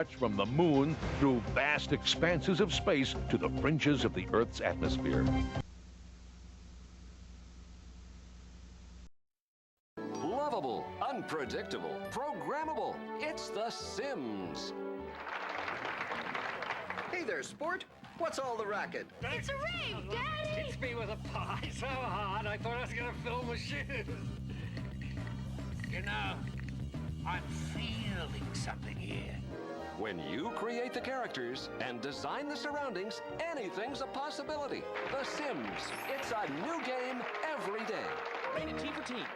From the moon through vast expanses of space to the fringes of the Earth's atmosphere. Lovable, unpredictable, programmable. It's The Sims. Hey there, sport. What's all the racket? It's a rave, Daddy! It's me with a pie so hard I thought I was gonna fill my shoes. You know, I'm feeling something here. When you create the characters and design the surroundings, anything's a possibility. The Sims. It's a new game every day. Rated T for teen.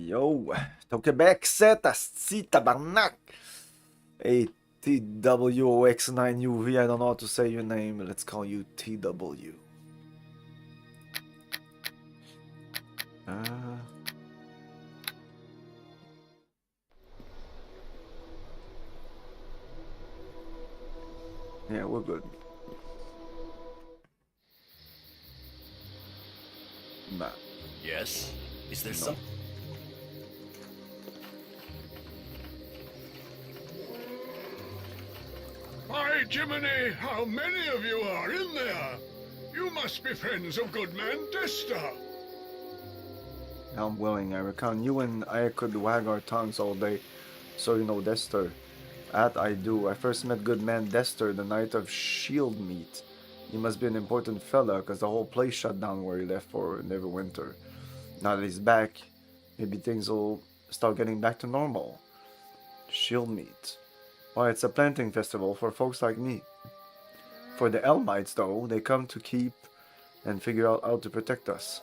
Yo, t'es au Québec, c'est asti, tabarnak! Hey, TWOX9UV, I don't know how to say your name, let's call you TW. Yeah, we're good. Nah. Yes? Is there some... By Jiminy, how many of you are in there? You must be friends of Goodman Desta. I'm willing, I reckon you and I could wag our tongues all day, so you know Dester. That I do. I first met Goodman Dester the night of Shield Meet. He must be an important fella, cause the whole place shut down where he left for Neverwinter. Now that he's back, maybe things will start getting back to normal. Shield Meet. Why, it's a planting festival for folks like me. For the Elmites, though, they come to keep and figure out how to protect us.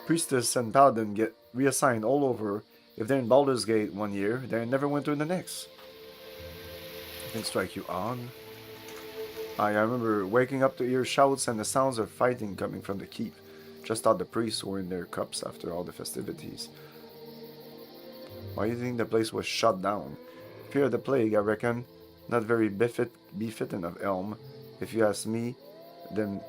Priestess and Paladin get reassigned all over. If they're in Baldur's Gate one year, they're in Neverwinter the next. Things strike you on. I remember waking up to hear shouts and the sounds of fighting coming from the keep. Just thought the priests were in their cups after all the festivities. Why do you think the place was shut down? Fear of the plague, I reckon. Not very befitting of Elm, if you ask me. Then,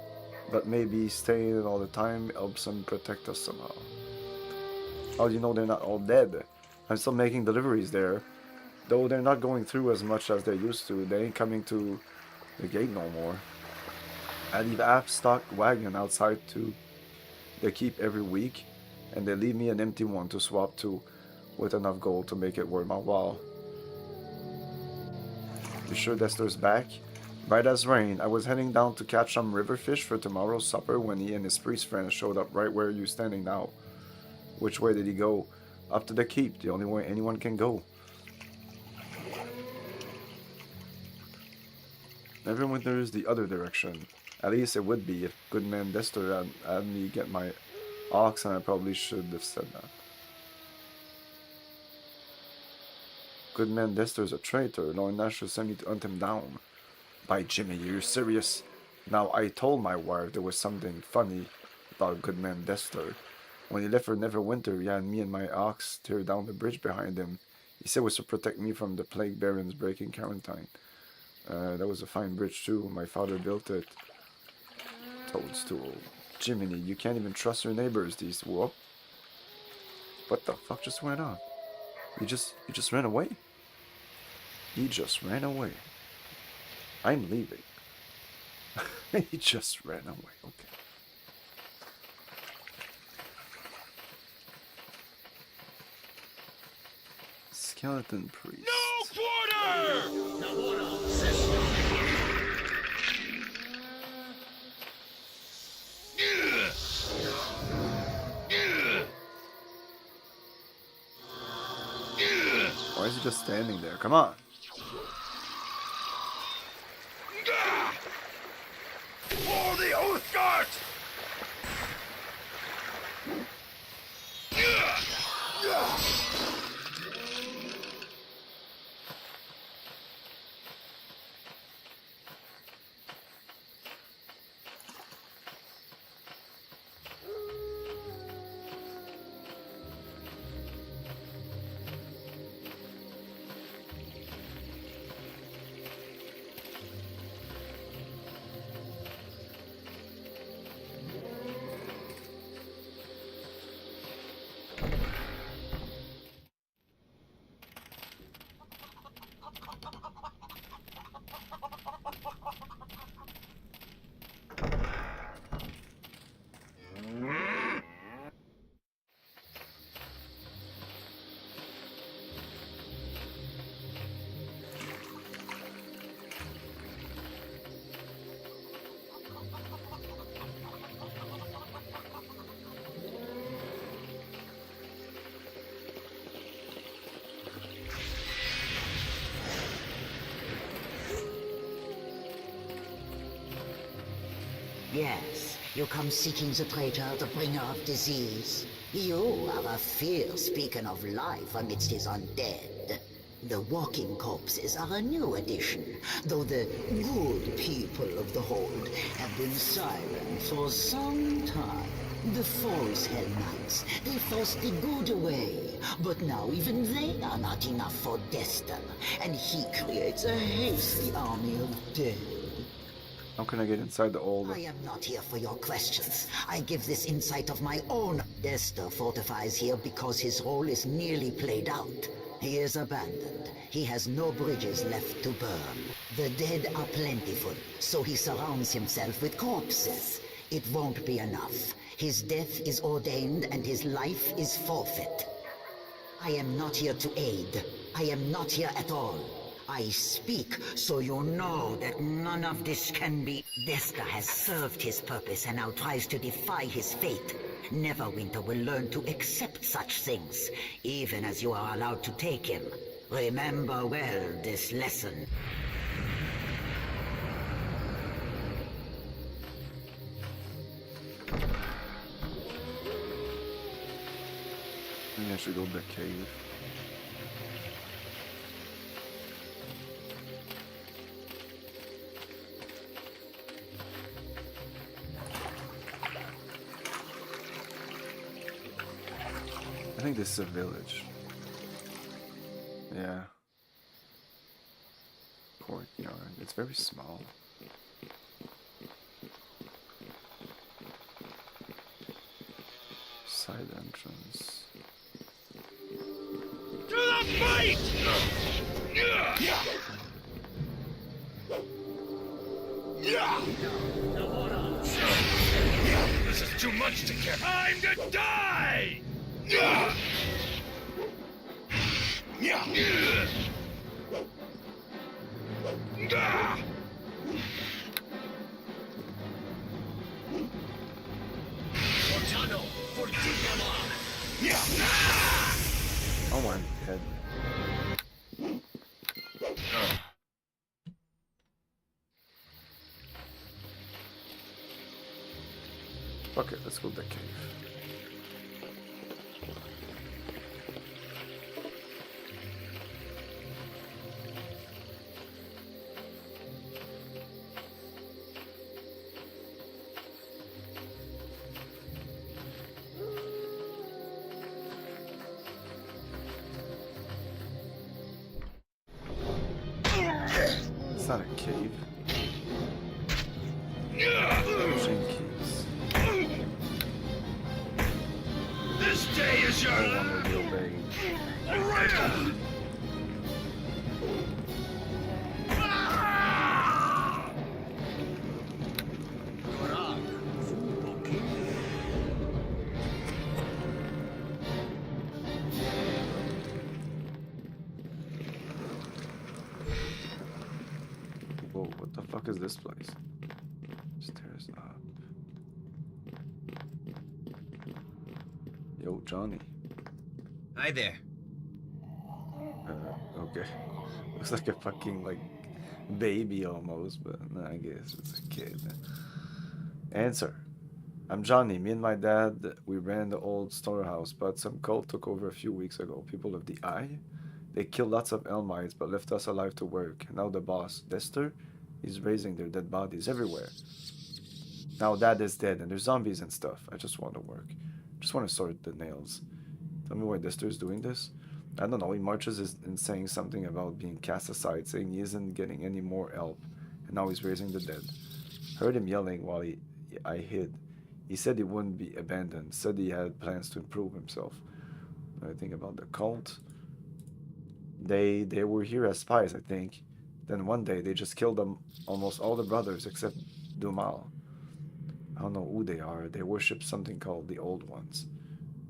but maybe staying all the time helps them protect us somehow. How do you know they're not all dead? I'm still making deliveries there. Though they're not going through as much as they used to. They ain't coming to the gate no more. I leave half stocked wagon outside to the keep every week, and they leave me an empty one to swap to with enough gold to make it worth my while. You sure Dester's back? Bright as rain. I was heading down to catch some river fish for tomorrow's supper when he and his priest friends showed up right where you're standing now. Which way did he go? Up to the keep, the only way anyone can go. Neverwinter is the other direction. At least it would be if Goodman Dester had me get my ox, and I probably should have said that. Goodman Dester's a traitor. Lord Nash should send me to hunt him down. By Jimmy, you're serious? Now, I told my wife there was something funny about Goodman Dester. When he left for Neverwinter, he had me and my ox tear down the bridge behind him. He said it was to protect me from the plague barons breaking quarantine. That was a fine bridge too. My father built it. Toadstool. Jiminy, you can't even trust your neighbors these. Whoop. What the fuck just went on? You just ran away? He just ran away. I'm leaving. He just ran away. Okay. Skeleton priest. No quarter! Why is he just standing there? Come on. For the Oath Guard! Yes, you come seeking the traitor, the bringer of disease. You are a fierce beacon of life amidst his undead. The walking corpses are a new addition, though the good people of the Hold have been silent for some time. The false Hell Knights, they forced the good away, but now even they are not enough for Dester, and he creates a hasty army of dead. How can I get inside the old? I am not here for your questions. I give this insight of my own. Dester fortifies here because his role is nearly played out. He is abandoned. He has no bridges left to burn. The dead are plentiful, so he surrounds himself with corpses. It won't be enough. His death is ordained and his life is forfeit. I am not here to aid. I am not here at all. I speak so you know that none of this can be. Dester has served his purpose and now tries to defy his fate. Neverwinter will learn to accept such things, even as you are allowed to take him. Remember well this lesson. Maybe I should go to the cave. I think this is a village. Yeah. Courtyard. It's very small. Side entrance. To the fight! This is too much to carry. Time to die! Oh, I'm dead. Okay, let's go to the cave. It's not a cave. Machine keys. This day is your Oh, I'm a real bag. Whoa, what the fuck is this place? Stairs up. Yo, Johnny. Hi there. Okay. Looks like a fucking, like, baby almost, but no, I guess it's a kid. Answer. I'm Johnny. Me and my dad, we ran the old storehouse, but some cult took over a few weeks ago. People of the Eye. They killed lots of Elmites, but left us alive to work. Now the boss, Dester, is raising their dead bodies everywhere. Now Dad is dead, and there's zombies and stuff. I just want to work. Just want to sort the nails. Tell me why Dester is doing this? I don't know. He marches in saying something about being cast aside, saying he isn't getting any more help, and now he's raising the dead. Heard him yelling while I hid. He said he wouldn't be abandoned. Said he had plans to improve himself. I think about the cult. They were here as spies, I think. Then one day they just killed them, almost all the brothers except Dumal. I don't know who they are. They worship something called the Old Ones.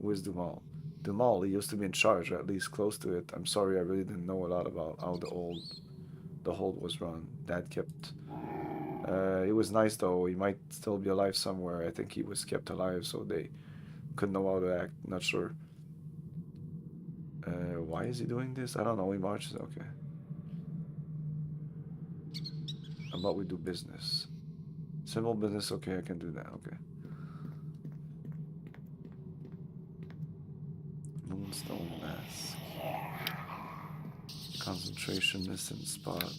Who is Dumal? Dumal, he used to be in charge, or at least close to it. I'm sorry, I really didn't know a lot about how the hold was run. Dad kept... it was nice though. He might still be alive somewhere. I think he was kept alive, so they couldn't know how to act. Not sure. Why is he doing this? I don't know. He marches. Okay. How about we do business? Simple business. Okay, I can do that. Okay. Moonstone Mask. Concentration missing spot.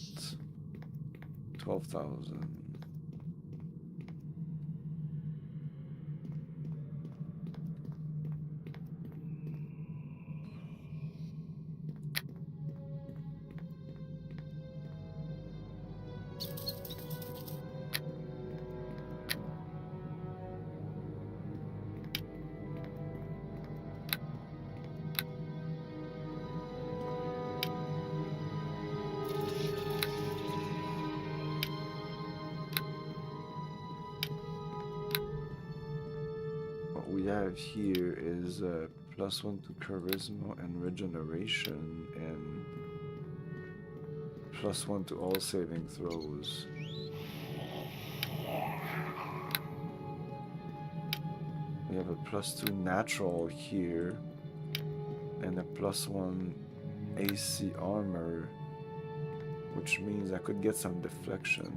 12,000. We have here is +1 to charisma and regeneration and +1 to all saving throws. We have a +2 natural here and a +1 AC armor, which means I could get some deflection.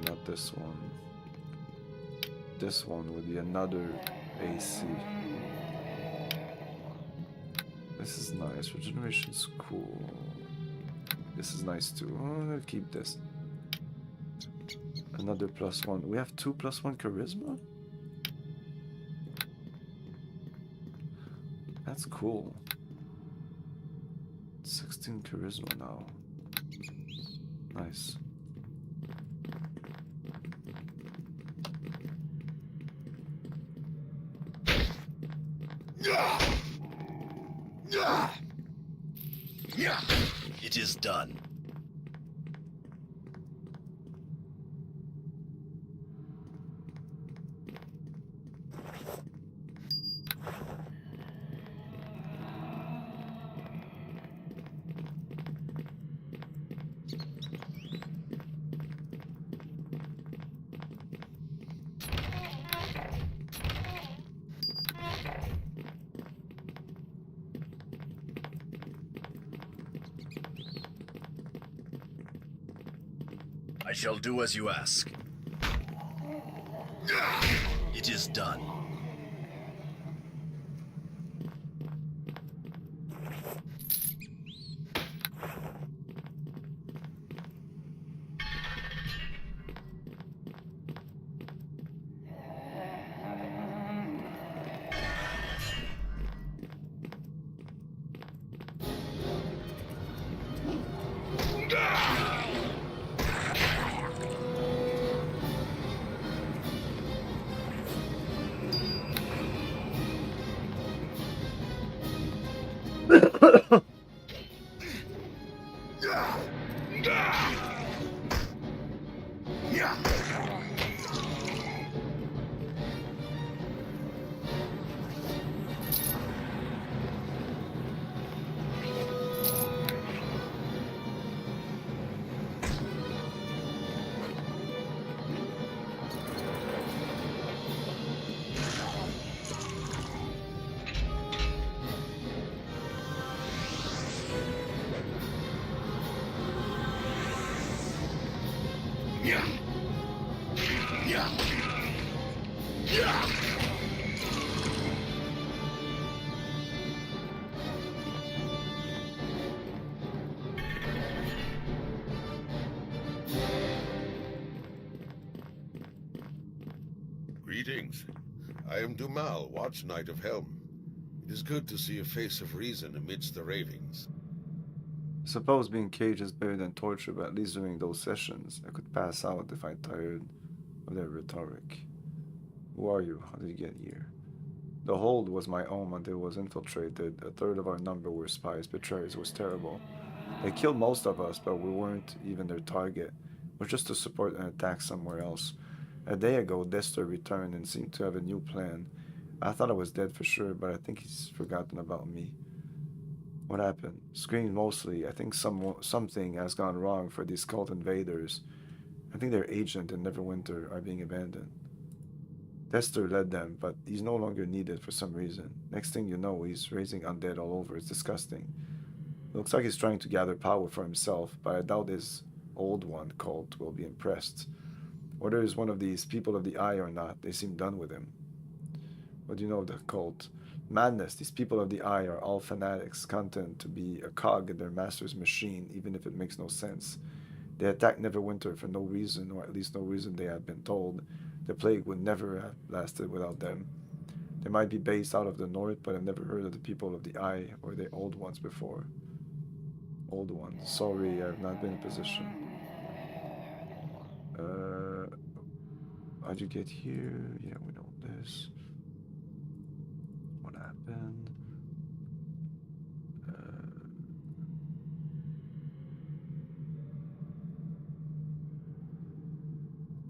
Not this one. This one would be another AC. This is nice. Regeneration's cool. This is nice too. Oh, I'll keep this. Another +1. We have 2 +1 charisma? That's cool. 16 charisma now. Nice. It is done. I shall do as you ask. It is done. Greetings. I am Dumal, Watch Knight of Helm. It is good to see a face of reason amidst the ravings. I suppose being caged is better than torture, but at least during those sessions, I could pass out if I tired of their rhetoric. Who are you? How did you get here? The hold was my own until it was infiltrated. A third of our number were spies, betrayers. It was terrible. They killed most of us, but we weren't even their target. It was just to support an attack somewhere else. A day ago, Dester returned and seemed to have a new plan. I thought I was dead for sure, but I think he's forgotten about me. What happened? Screamed mostly. I think something has gone wrong for these cult invaders. I think their agent and Neverwinter are being abandoned. Dester led them, but he's no longer needed for some reason. Next thing you know, he's raising undead all over. It's disgusting. It looks like he's trying to gather power for himself, but I doubt his old one cult will be impressed. Whether he's one of these people of the eye or not, they seem done with him. What do you know of the cult? Madness. These people of the Eye are all fanatics, content to be a cog in their master's machine, even if it makes no sense. They attacked Neverwinter for no reason, or at least no reason they had been told. The plague would never have lasted without them. They might be based out of the north, but I've never heard of the people of the Eye or the Old Ones before. Old Ones. Sorry, I've not been in position. How'd you get here? Yeah, we know this. What happened?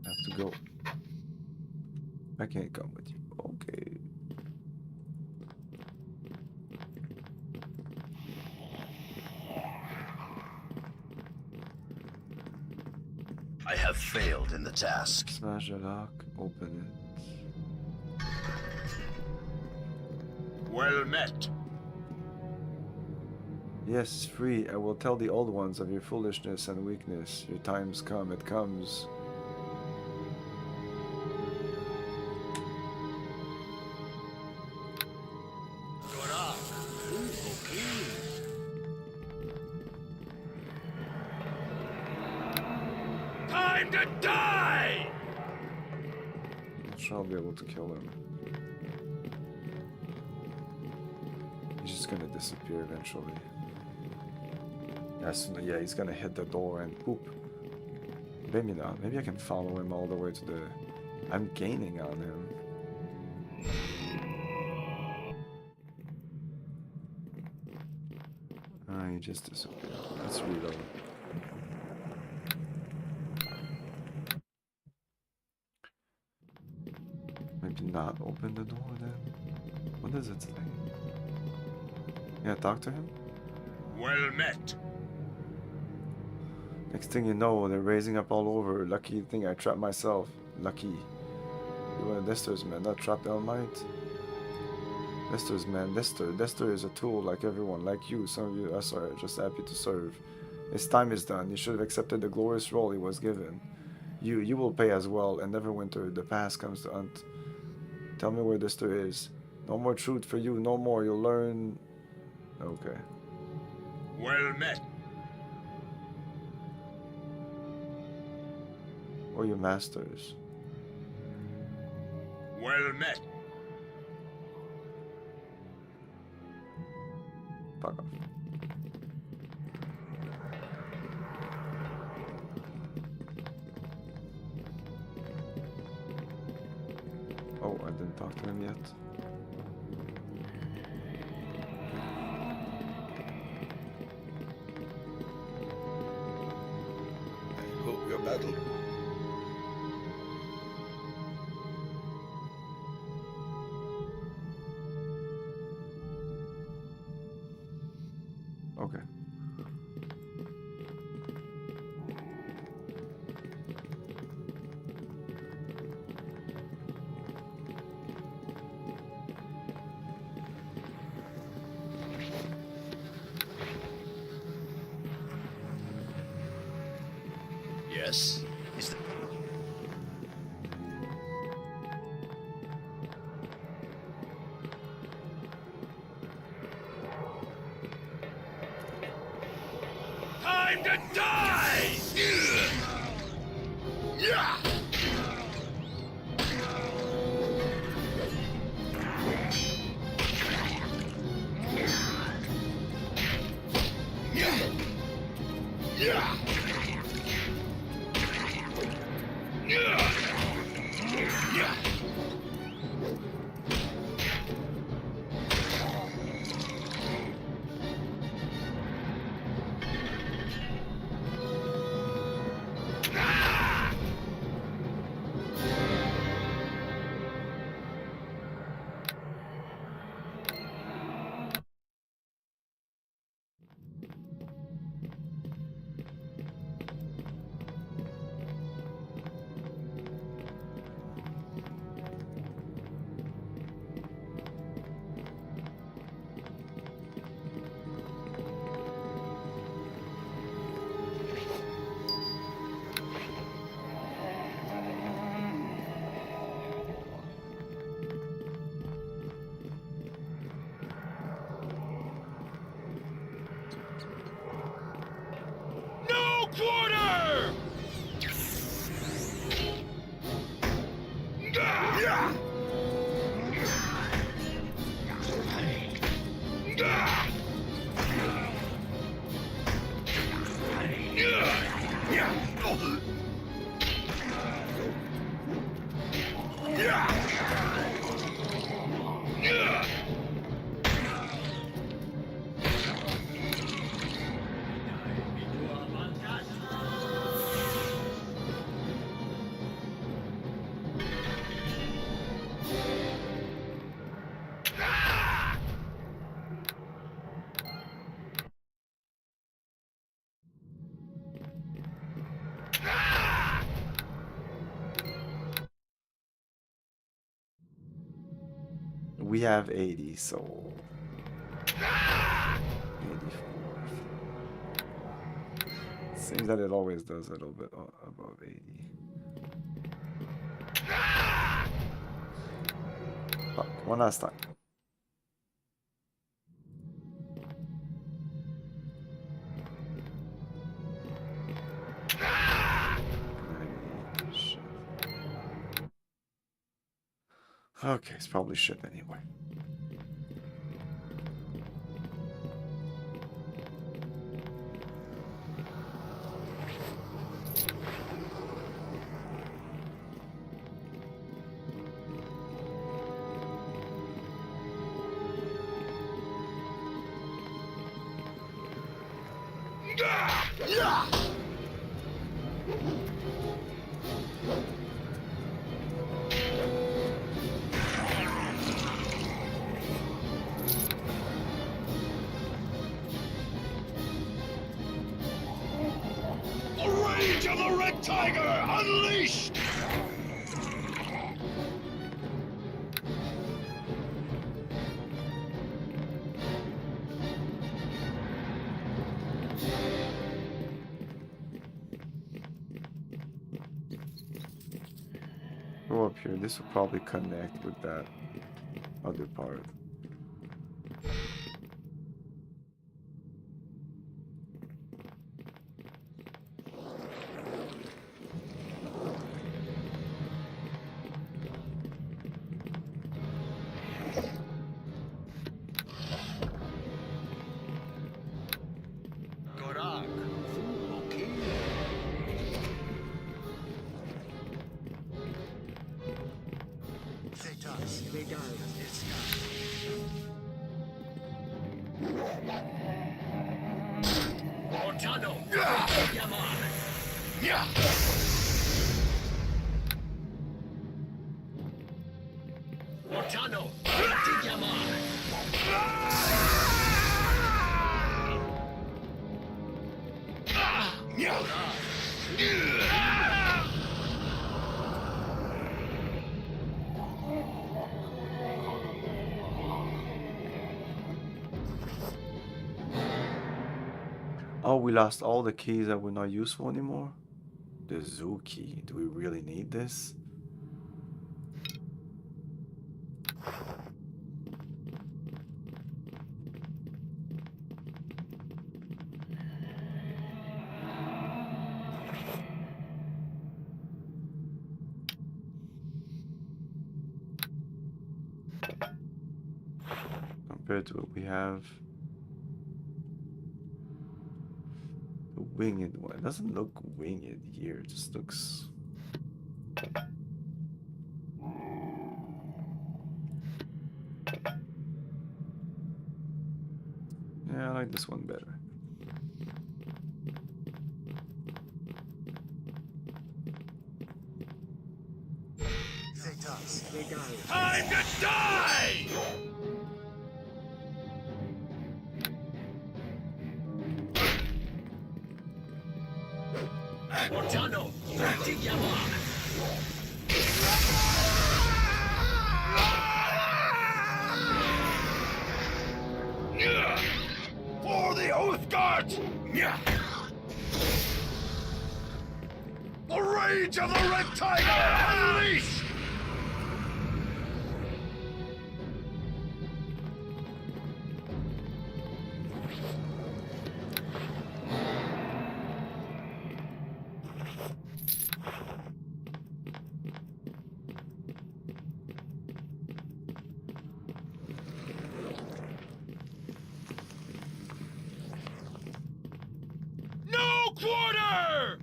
I have to go. I can't come with you. Okay. I have failed in the task. Smash the lock, open it. Well met. Yes, free. I will tell the old ones of your foolishness and weakness. Your time's come, it comes. Time to die! I shall be able to kill him. He's just gonna disappear eventually. Yeah, he's gonna hit the door and poop. Maybe not. Maybe I can follow him all the way to the... I'm gaining on him. Ah, he just disappeared. Let's reload. Maybe not open the door then? What does it say? Yeah, talk to him? Well met. Next thing you know, they're raising up all over. Lucky thing I trapped myself. Lucky. You were Lester's man, not trapped Elmite. Lester's man, Lester is a tool like everyone, like you. Some of you us are just happy to serve. His time is done. He should have accepted the glorious role he was given. You will pay as well, and Neverwinter, the past comes to hunt. Tell me where Lester is. No more truth for you, no more. You'll learn. Okay. Well met. Or your masters. Well met. Fuck off. Oh, I didn't talk to him yet. I hope your battle. Okay. Yes. Is the Time to die! Yeah. Yeah. We have 80, so 84. Seems that it always does a little bit above 80. Fuck, one last time. Shit. Okay, it's probably shit anyway. The rage of the Red Tiger unleashed! Go up here. This will probably connect with that other part. Oh, we lost all the keys that were not useful anymore? The zoo key. Do we really need this? Compared to what we have. The winged one. It doesn't look winged here. It just looks... Yeah, I like this one better. Time to die! Ortano, for the Oath Guards! The rage of the Red Tiger unleashed! quarter!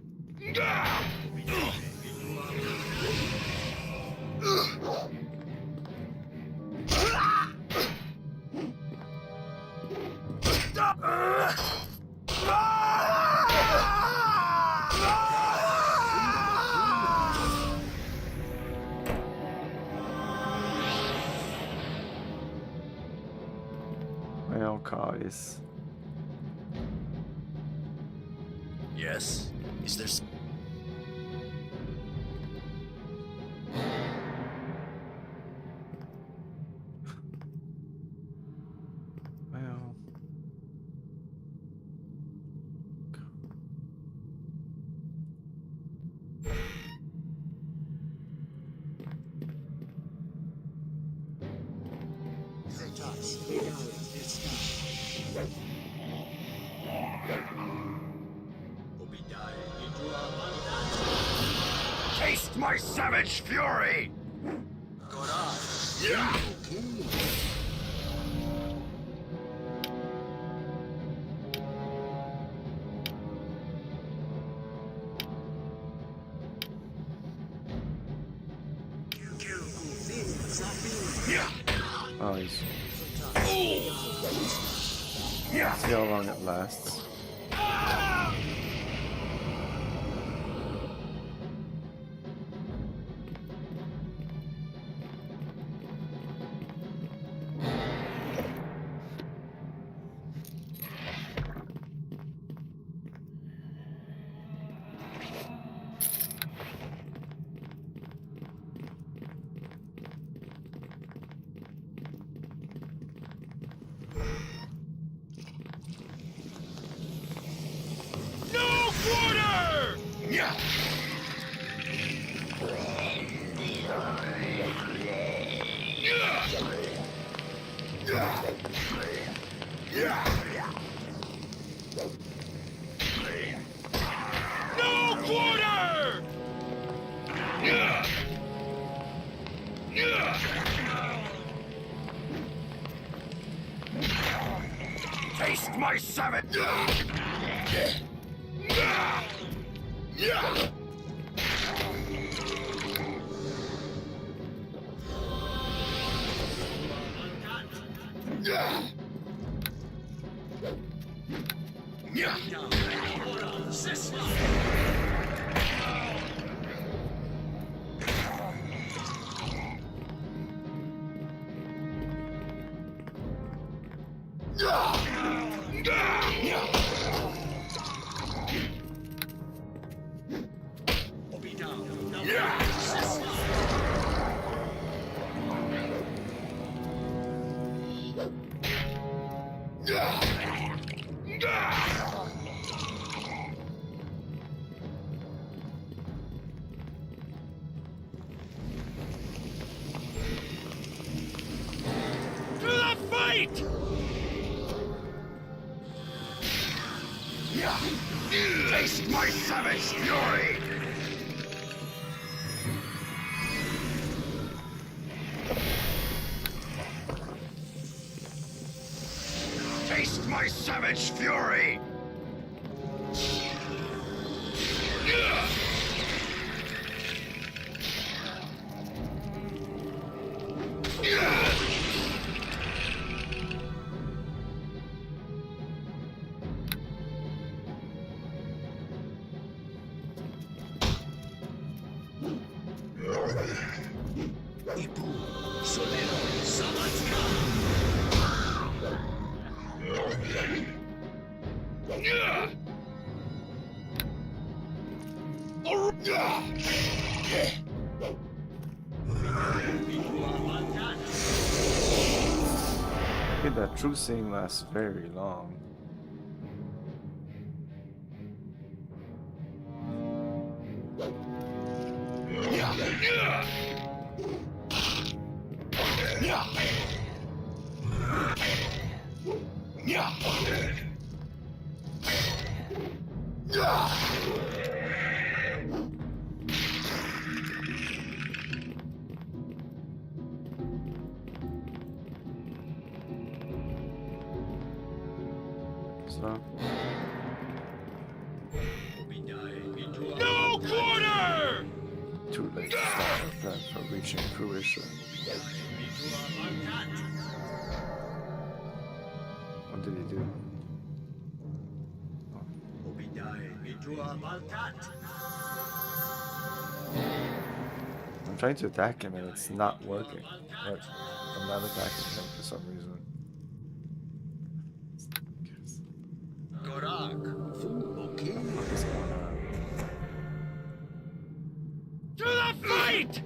Well, guys. Yes? Is there Well. Taste my savage fury! Yeah! Oh, he's... Yeah! See how long it lasts. No quarter! Yeah! No quarter! Taste my savage! To the fight! Taste my savage fury! Taste my savage fury! I think that true scene lasts very long. So No quarter! Too late to stop our plan from reaching fruition. What did he do? I'm trying to attack him and it's not working. But I'm not attacking him for some reason. To the fight!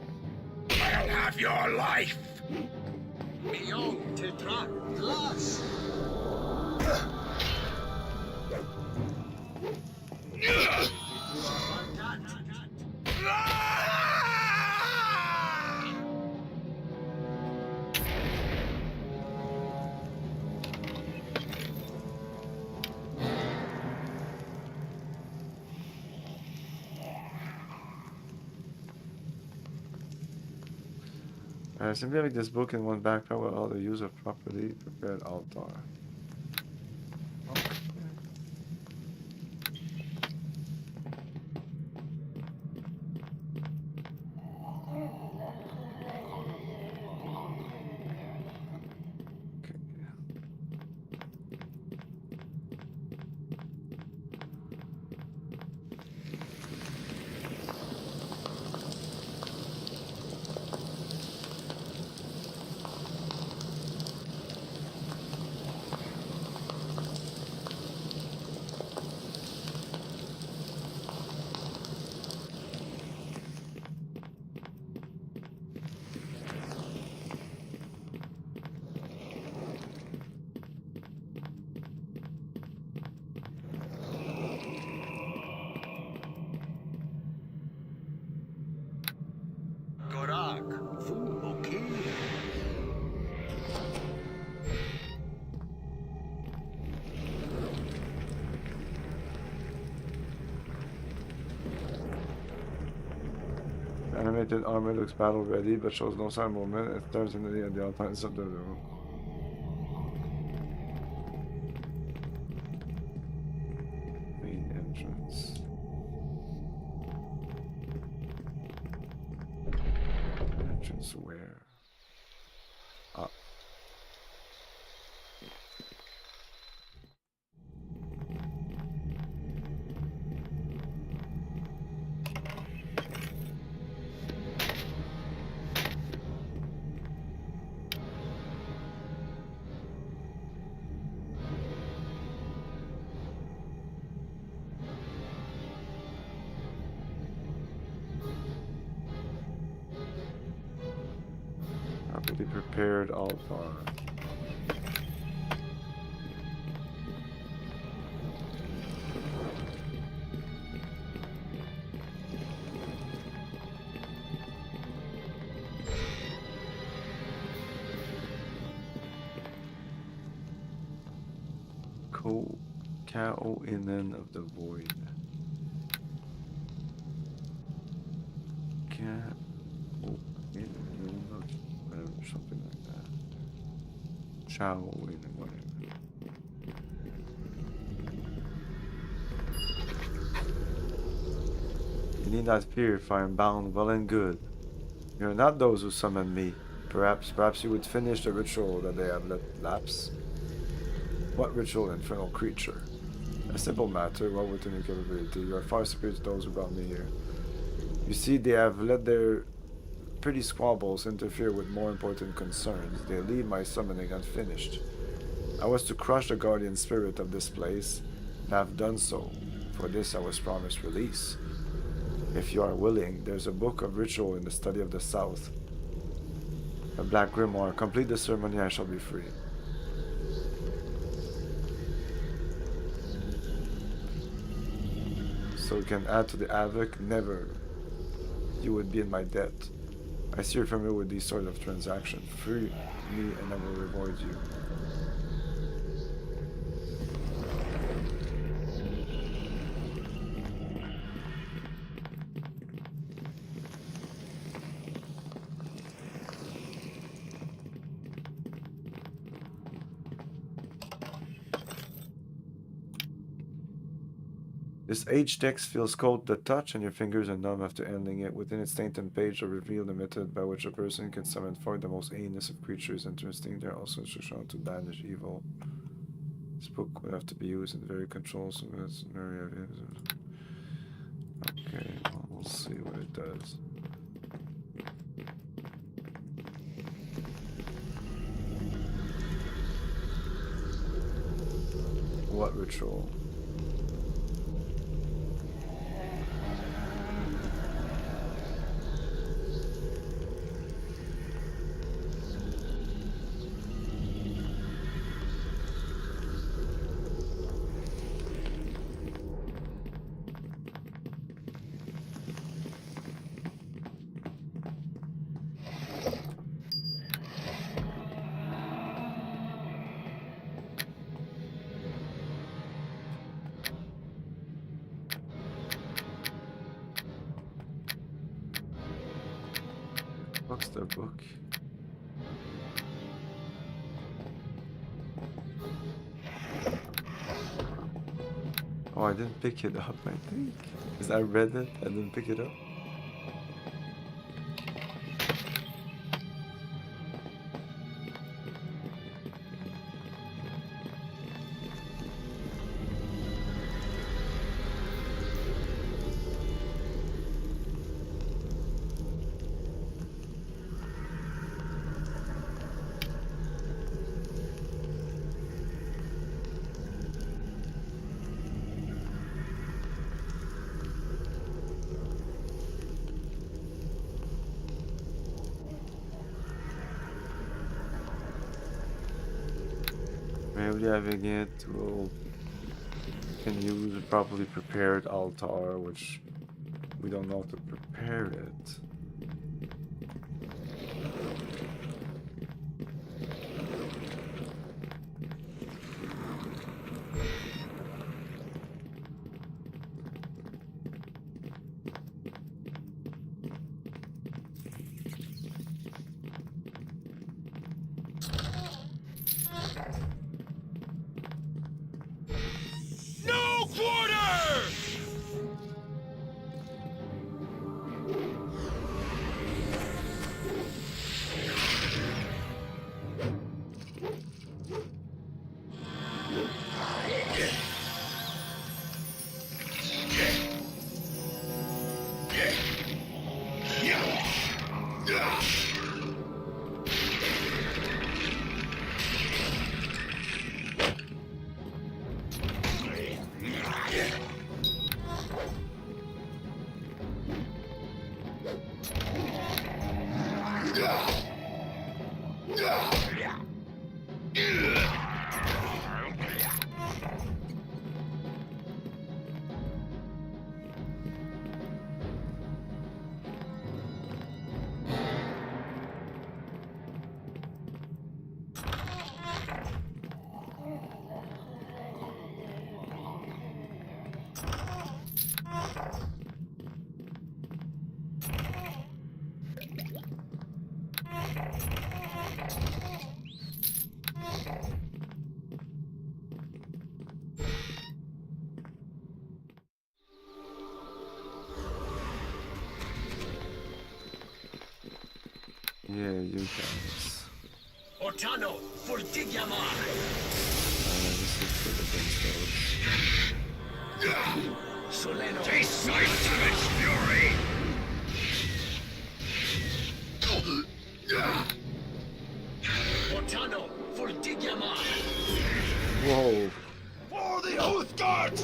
I'll have your life! Simply having this book in one backpack will allow the use of properly prepared altar. Animated armor looks battle ready, but shows no sign of movement. It turns into the outlines of the room. Main entrance. Entrance where? Up. Properly prepared altar. Cow Inland of the Void. Whatever, something like that. Chow Inland, whatever. You need not fear, if I am bound well and good. You are not those who summoned me. Perhaps you would finish the ritual that they have let lapse. What ritual, infernal creature? A simple matter, well within your capability. You are far superior to those who brought me here. You see, they have let their petty squabbles interfere with more important concerns. They leave my summoning unfinished. I was to crush the guardian spirit of this place, and I have done so. For this I was promised release. If you are willing, there's a book of ritual in the study of the south. A black grimoire. Complete the ceremony, I shall be free. So we can add to the havoc. Never. You would be in my debt. I see you're familiar with these sort of transactions. Free me and I will reward you. This age text feels cold to the touch, and your fingers are numb after ending it. Within its tainted page will reveal the method by which a person can summon forth the most heinous of creatures. Interesting, there are also instructions to banish evil. This book would have to be used in very controlled areas. Okay, well, we'll see what it does. What ritual? What's the book? Oh, I didn't pick it up, I think. Because I read it, I didn't pick it up. Maybe having it will can use a properly prepared altar, which we don't know how to prepare it. No quarter! Yeah, you guys. Ortano, Fortigiamar! This is for the big Soleno, taste silence of its fury! Ortano, Fortigiamar! Whoa. For the Oath Guards!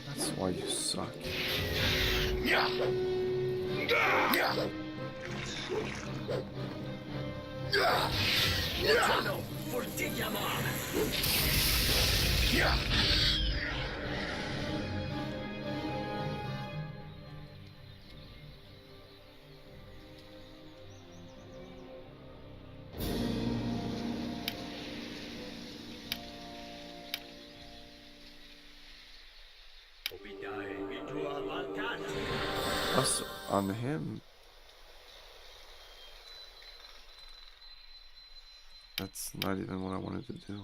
That's why you suck. Ortano, Fortigiamar! Us on him. That's not even what I wanted to do.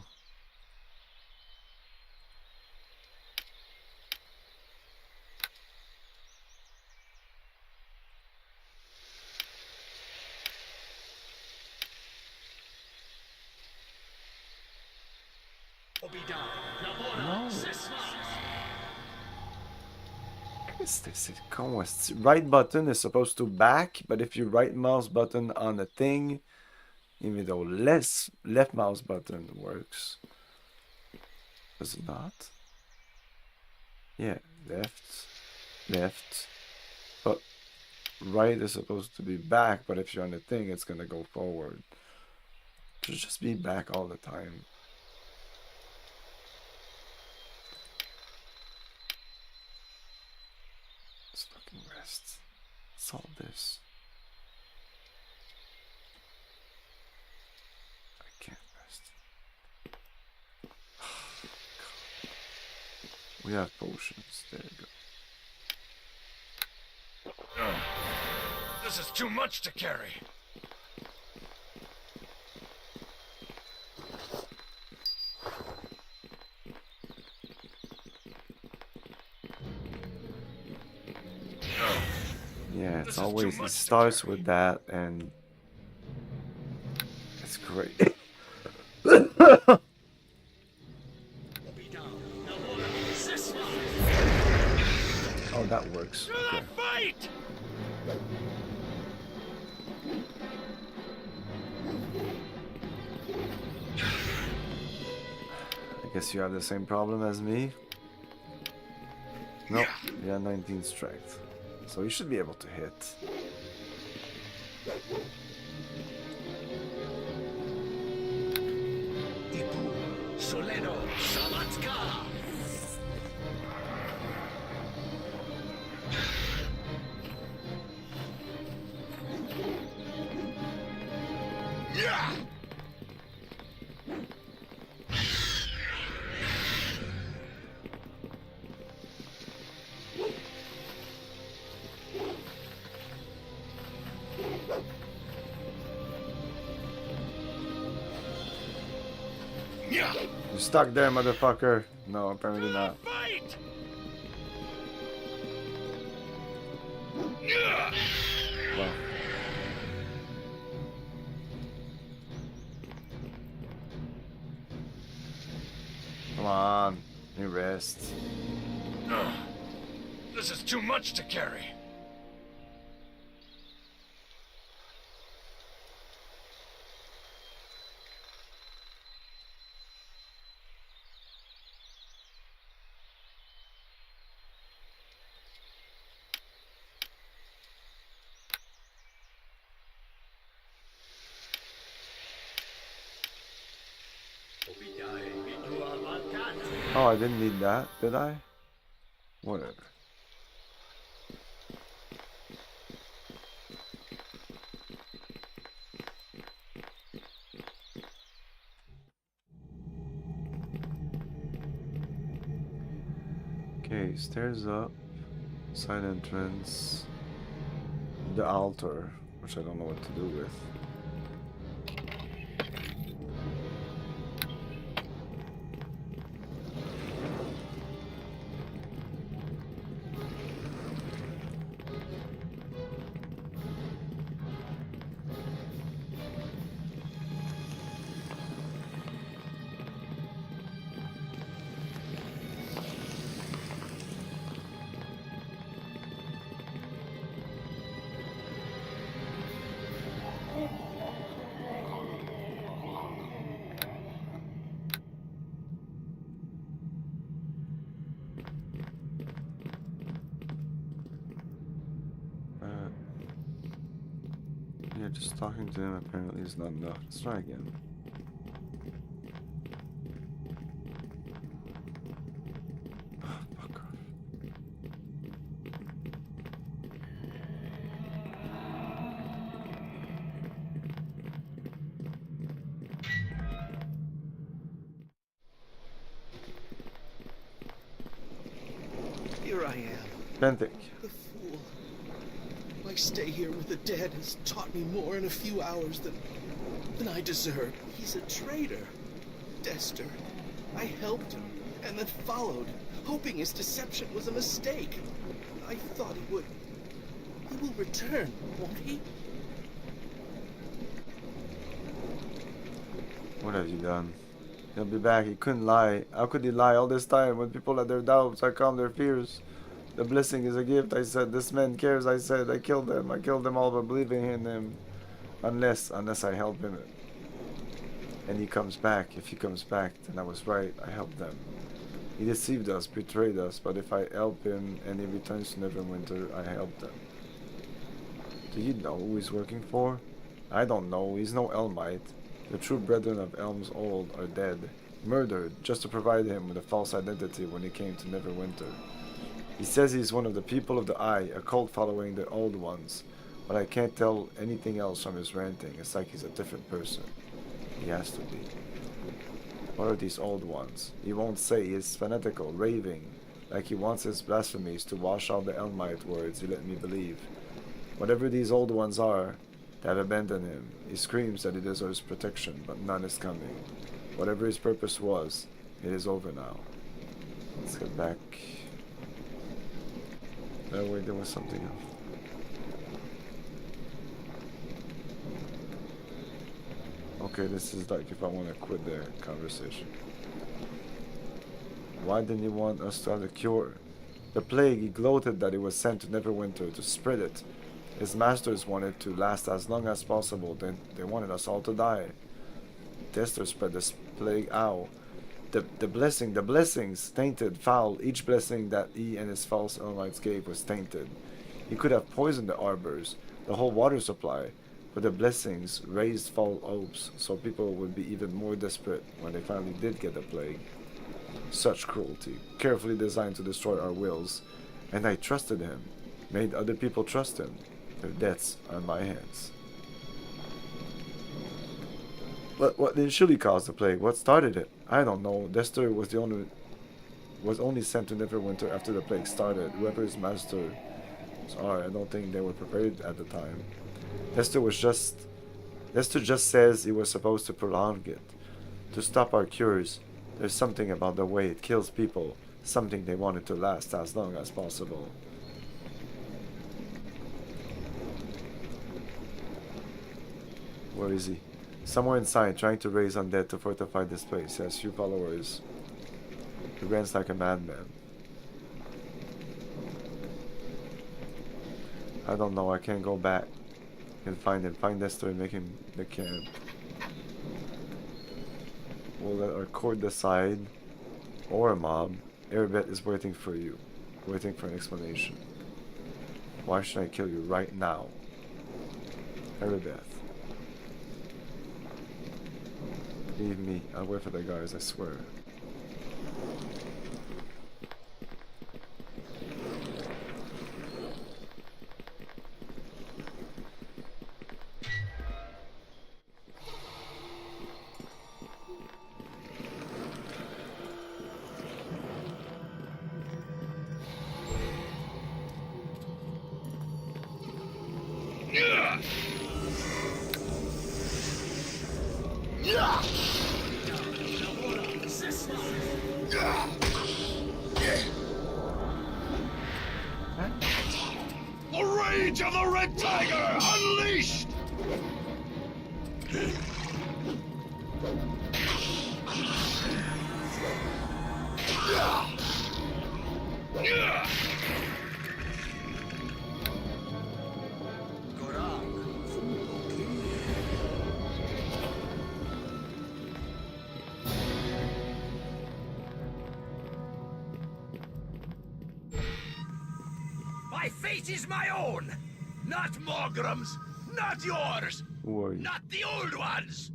No. Right button is supposed to back, but if you right mouse button on a thing, even though left mouse button works. Does it not? Yeah, left. But right is supposed to be back, but if you're on the thing, it's gonna go forward. It should just be back all the time. Let's fucking rest. Solve this. I can't rest. We have potions. There you go. This is too much to carry. Yeah, it's always, it starts with that, and it's great. Oh, that works. Okay. I guess you have the same problem as me. Nope, yeah, 19 strength. So you should be able to hit. You're stuck there, motherfucker. No, apparently not. Well. Come on, you rest. This is too much to carry. Oh, I didn't need that, did I? Whatever. Okay, stairs up, side entrance, the altar, which I don't know what to do with. Yeah, just talking to him apparently is not enough. Let's try again. Fuck off. Here I am. Benthic. The My stay here with the dead has taught me more in a few hours than I deserve. He's a traitor. Dester. I helped him, and then followed, hoping his deception was a mistake. I thought he would. He will return, won't he? What have you done? He'll be back. He couldn't lie. How could he lie all this time when people had their doubts? I calmed their fears. The blessing is a gift, I said. This man cares, I said. I killed them. I killed them all by believing in him. Unless I help him. And he comes back. If he comes back, then I was right. I helped them. He deceived us, betrayed us, but if I help him and he returns to Neverwinter, I help them. Do you know who he's working for? I don't know. He's no Elmite. The true brethren of Elm's Old are dead, murdered, just to provide him with a false identity when he came to Neverwinter. He says he's one of the people of the Eye, a cult following the Old Ones, but I can't tell anything else from his ranting. It's like he's a different person. He has to be. What are these Old Ones? He won't say. He's fanatical, raving, like he wants his blasphemies to wash out the Elmite words he let me believe. Whatever these Old Ones are, they have abandoned him. He screams that he deserves protection, but none is coming. Whatever his purpose was, it is over now. Let's get back. No, wait, there was something else. Okay, this is like if I want to quit the conversation. Why didn't he want us to have the cure? The plague, he gloated that it was sent to Neverwinter to spread it. His masters wanted to last as long as possible, then they wanted us all to die. Dester spread this plague out. The blessings, tainted, foul. Each blessing that he and his false Elmites gave was tainted. He could have poisoned the arbors, the whole water supply, but the blessings raised false hopes, so people would be even more desperate when they finally did get the plague. Such cruelty, carefully designed to destroy our wills, and I trusted him, made other people trust him. Their deaths are in my hands. But what initially caused the plague? What started it? I don't know. Dester was only sent to Neverwinter after the plague started. Whoever's master are, I don't think they were prepared at the time. Dester just says he was supposed to prolong it. To stop our cures. There's something about the way it kills people. Something they wanted to last as long as possible. Where is he? Somewhere inside, trying to raise undead to fortify this place. He has few followers. He runs like a madman. I don't know, I can't go back and find him. Find Dester and make him the camp. We'll let our court decide. Or a mob. Airbet is waiting for you. Waiting for an explanation. Why should I kill you right now? Airbet. Leave me. I'll wait for the guys, I swear. The rage of the Red Tiger unleashed! My fate is my own! Not Morgrum's! Not yours! Who are you? Not the old ones!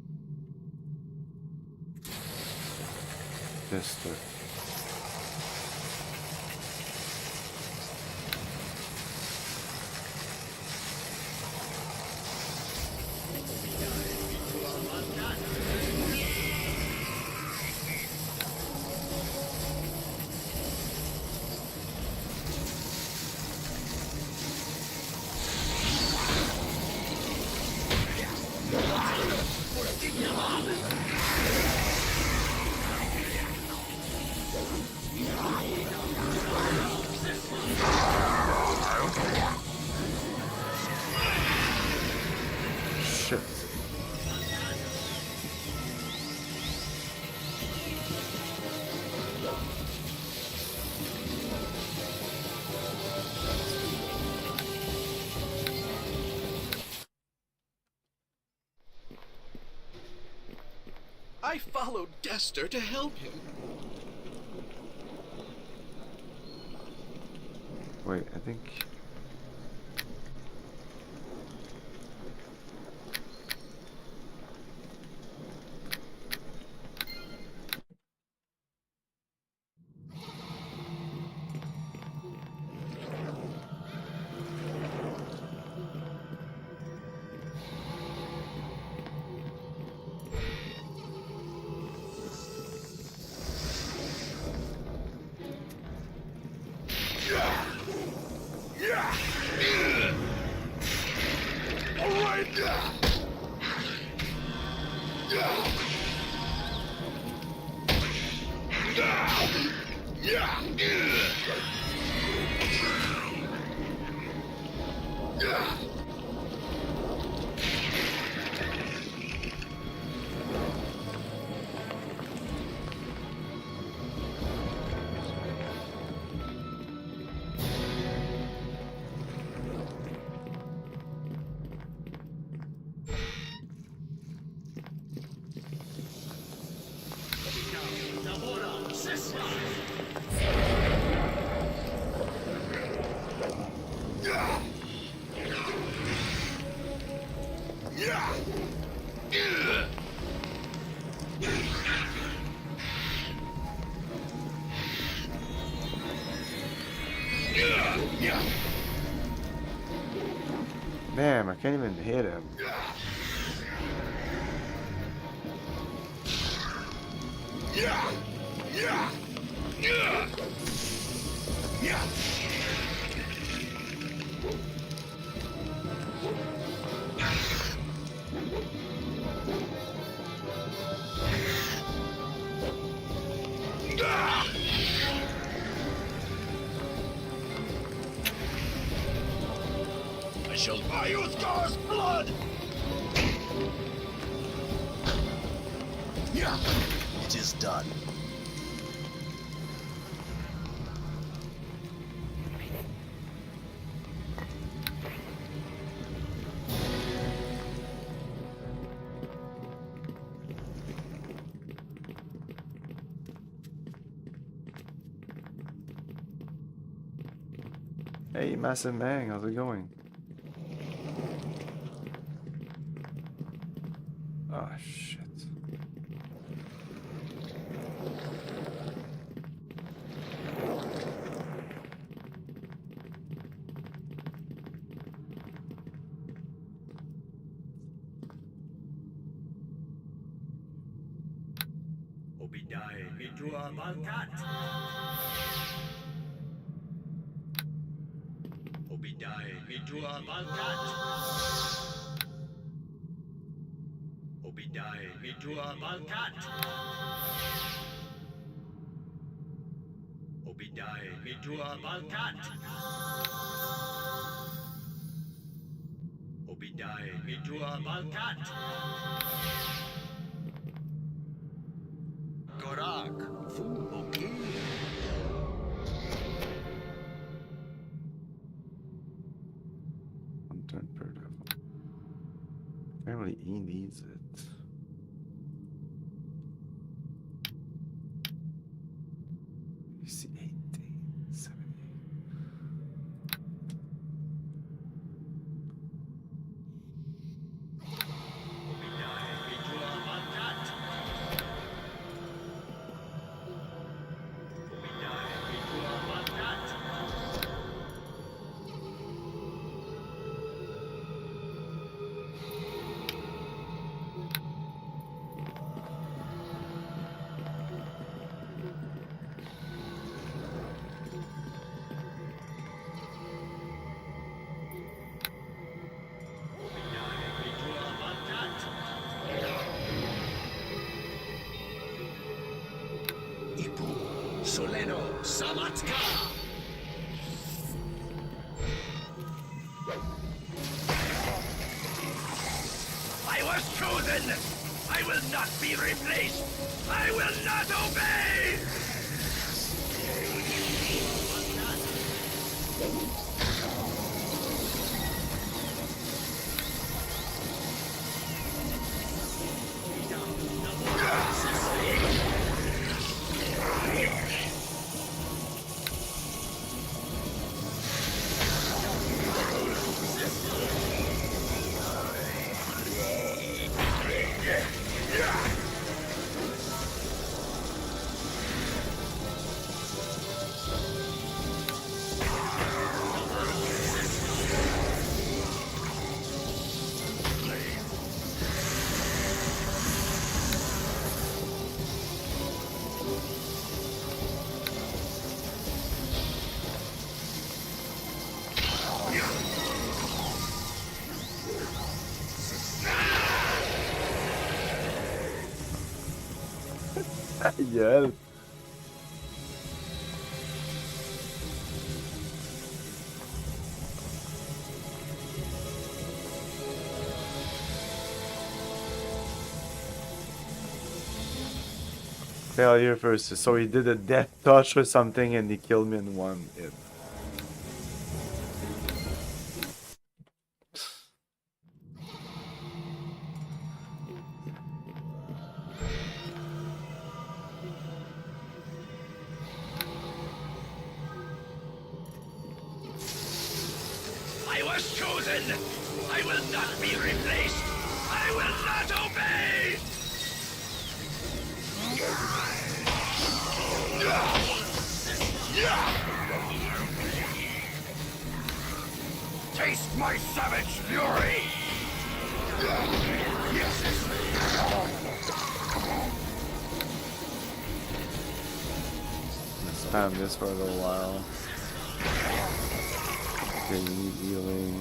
Dester. I followed Dester to help him. Wait, I think... Damn, I can't even hit him. I shall buy you Scar's blood! Yeah, it is done. Hey, Massive Mang, how's it going? Oh, shit. Obidai Mitua Balkat. Obidai Mitua Balkat. Obidai Mitua Balkat. Obidai Mitua Balkat. Obidai Mitua Balkat. Gorak Fumoki. One turn per level. Apparently he needs it. You see 18, 17. Soleno Samatka. I was chosen! I will not be replaced! I will not obey! Yeah. Failure first. So he did a death touch or something and he killed me in one hit. I was chosen! I will not be replaced! I will not obey! Taste my savage fury! Spam this for a little while. Okay, you need healing.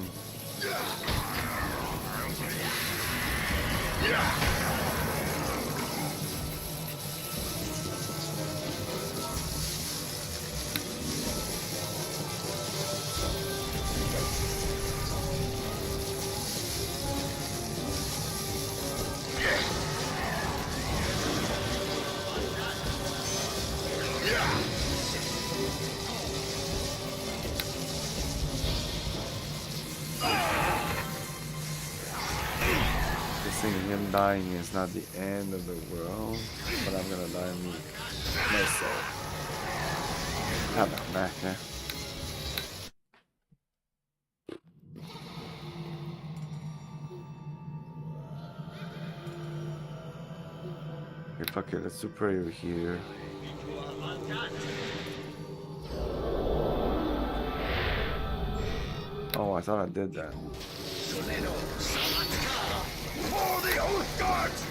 Him dying is not the end of the world, but I'm gonna die myself. How about that, yeah? Okay, fuck it, let's do prayer here. Oh, I thought I did that. For the Oath Guards!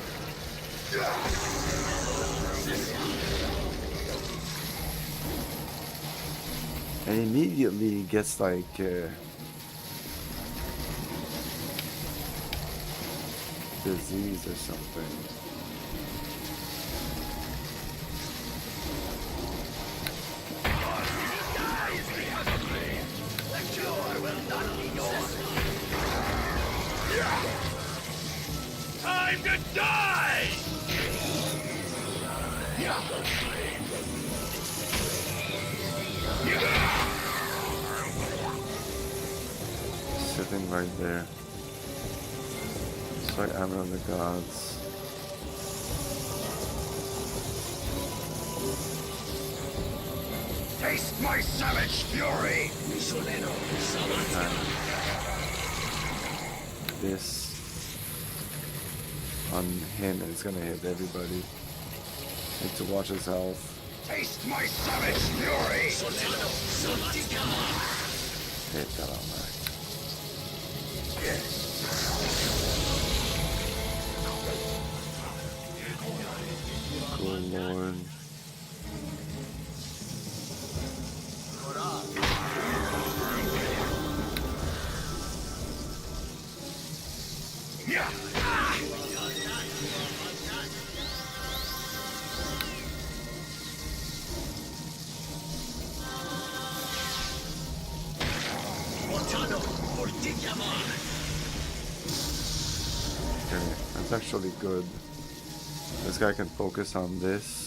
And immediately he gets like disease or something. The cure will not be yours! Time to die! Sitting right there. It's like Armor of the Gods. Taste my savage fury! This on him, and it's gonna hit everybody. Need to watch his health. Taste my savage fury! Hit that on that. Good lord. Okay, that's actually good. This guy can focus on this.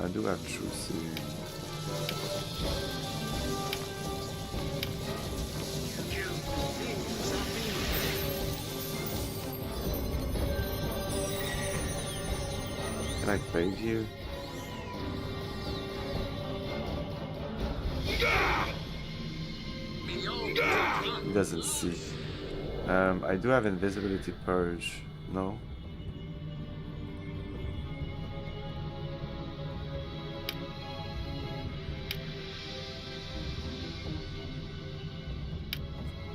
I do have True Seeing. Can I fade here? He doesn't see. I do have Invisibility Purge. No?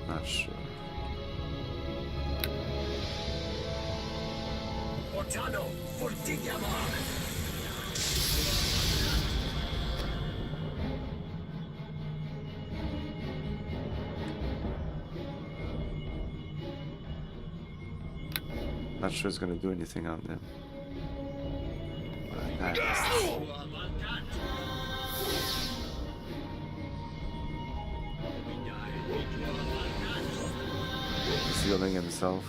Not sure. Not sure it's gonna do anything on them. He's healing himself.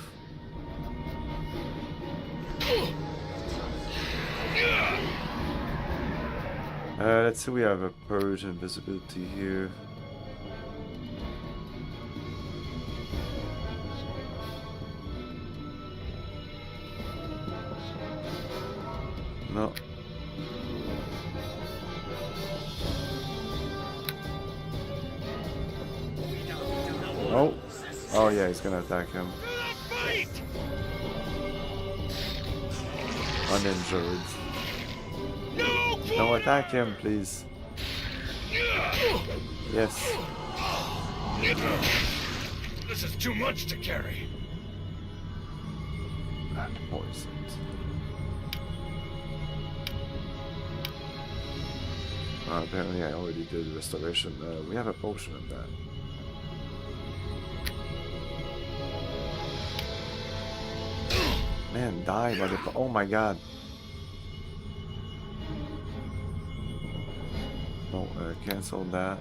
Let's see, we have a purge invisibility here. No. Oh. Oh yeah, he's gonna attack him. Uninjured. No, attack him, please. Yes. This is too much to carry. Poisoned. Apparently I already did restoration. We have a potion of that. Man, die, motherfucker. Oh my god. No, cancel that.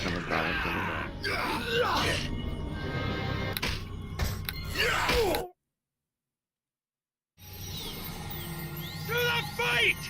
Coming back, coming back. To the fight!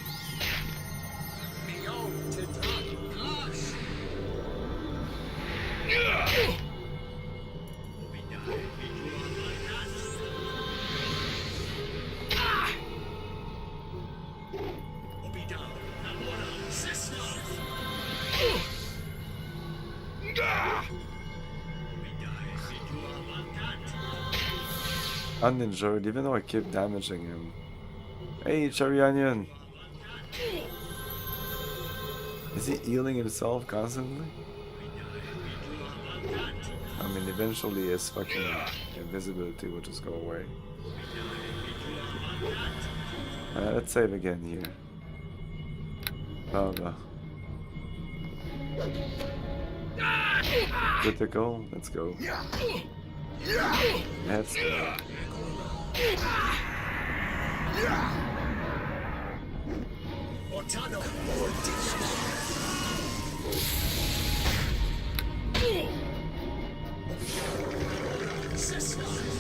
Uninjured, even though I keep damaging him. Hey, Cherry Onion! Is he healing himself constantly? I mean, eventually his fucking invisibility will just go away. Let's save again here. Blah blah. Critical, let's go. Let's go.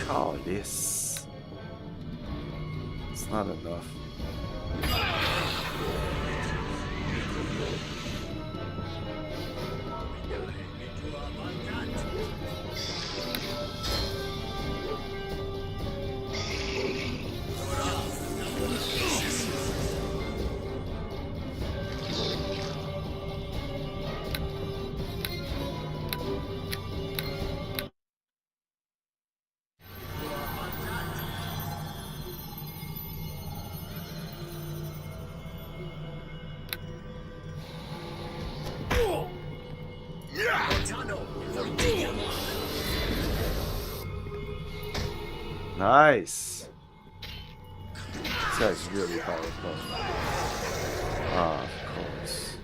Oh, this. It's not enough. Nice. This guy's really powerful. Ah, of course.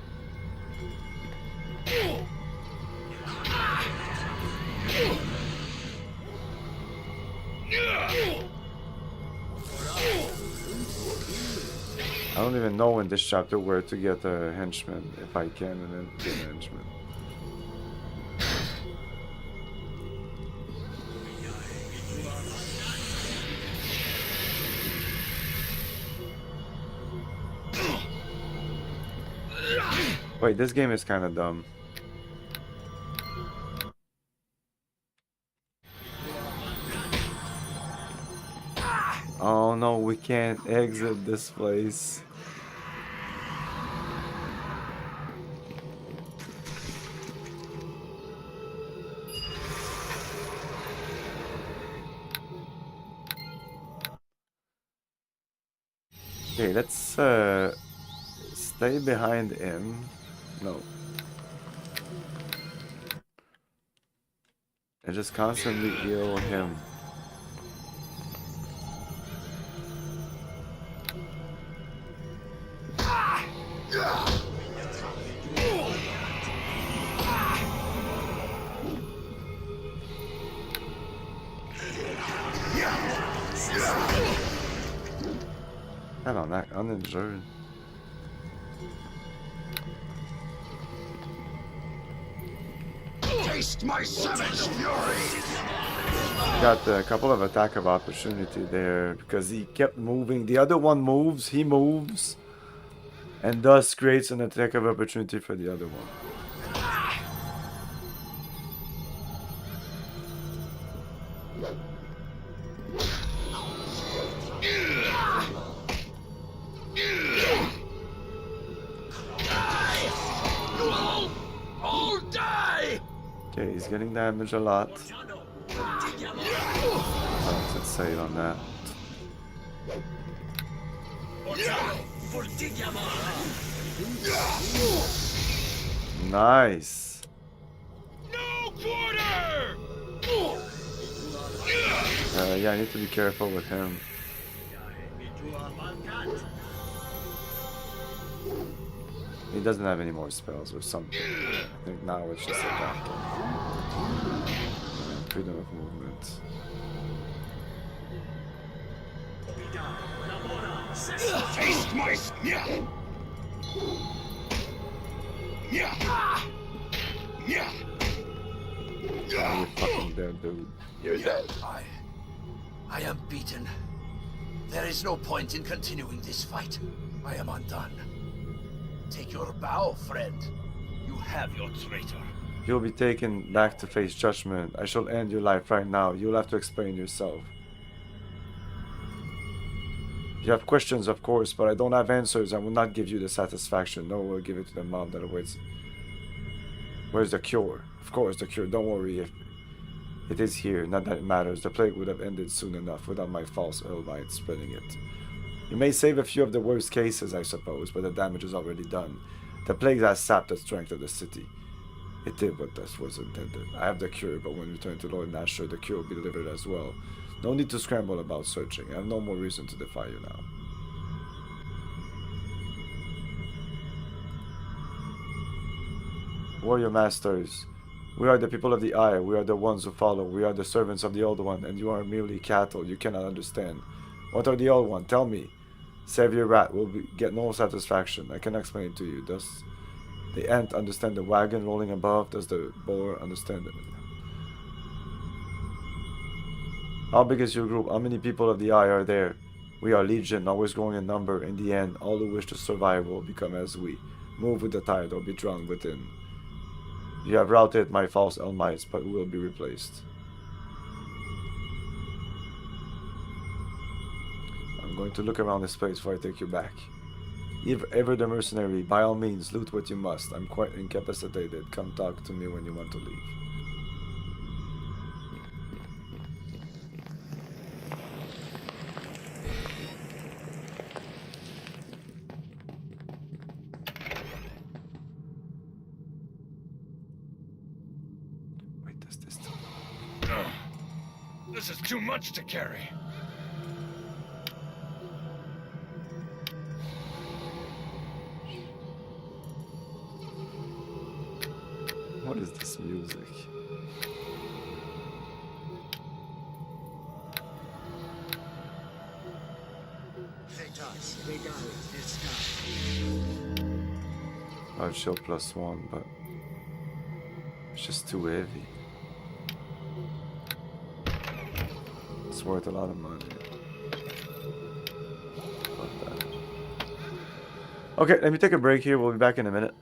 I don't even know in this chapter where to get a henchman, if I can, and then get a henchman. Wait, this game is kind of dumb. Oh no, we can't exit this place. Okay, let's stay behind him. No. And just constantly heal him. Tabarnak, uninjured. Taste my savage fury! Got a couple of attack of opportunity there because he kept moving. The other one moves, he moves, and thus creates an attack of opportunity for the other one. Okay, he's getting damaged a lot. Let's say it on that. Nice. No quarter! Yeah, I need to be careful with him. He doesn't have any more spells or something. I think now it's just attacking. Freedom of movement. Taste my yeah. Yeah. Yeah. You fucking dead, dude. You're dead. I am beaten. There is no point in continuing this fight. I am undone. Take your bow, friend. You have your traitor. You'll be taken back to face judgment. I shall end your life right now. You'll have to explain yourself. You have questions, of course, but I don't have answers. I will not give you the satisfaction. No, we'll give it to the mob that awaits. Where's the cure? Of course, the cure. Don't worry if it is here. Not that it matters. The plague would have ended soon enough without my false Elvite spreading it. You may save a few of the worst cases, I suppose, but the damage is already done. The plague has sapped the strength of the city. It did what this was intended. I have the cure, but when we return to Lord Nasher, the cure will be delivered as well. No need to scramble about searching. I have no more reason to defy you now. Warrior masters, we are the people of the Eye. We are the ones who follow. We are the servants of the Old One, and you are merely cattle. You cannot understand. What are the Old One? Tell me. Save your rat will get no satisfaction. I can explain it to you. Does the ant understand the wagon rolling above? Does the boar understand it? How big is your group? How many people of the Eye are there? We are legion, always growing in number. In the end, all who wish to survive will become as we. Move with the tide or be drowned within. You have routed my false Elmites, but will be replaced. I'm going to look around this place before I take you back. Ever the mercenary, by all means, loot what you must. I'm quite incapacitated. Come talk to me when you want to leave. Wait, does this still... This is too much to carry. What is this music? Oh, shield +1, but it's just too heavy. It's worth a lot of money. Fuck that. Okay, let me take a break here. We'll be back in a minute.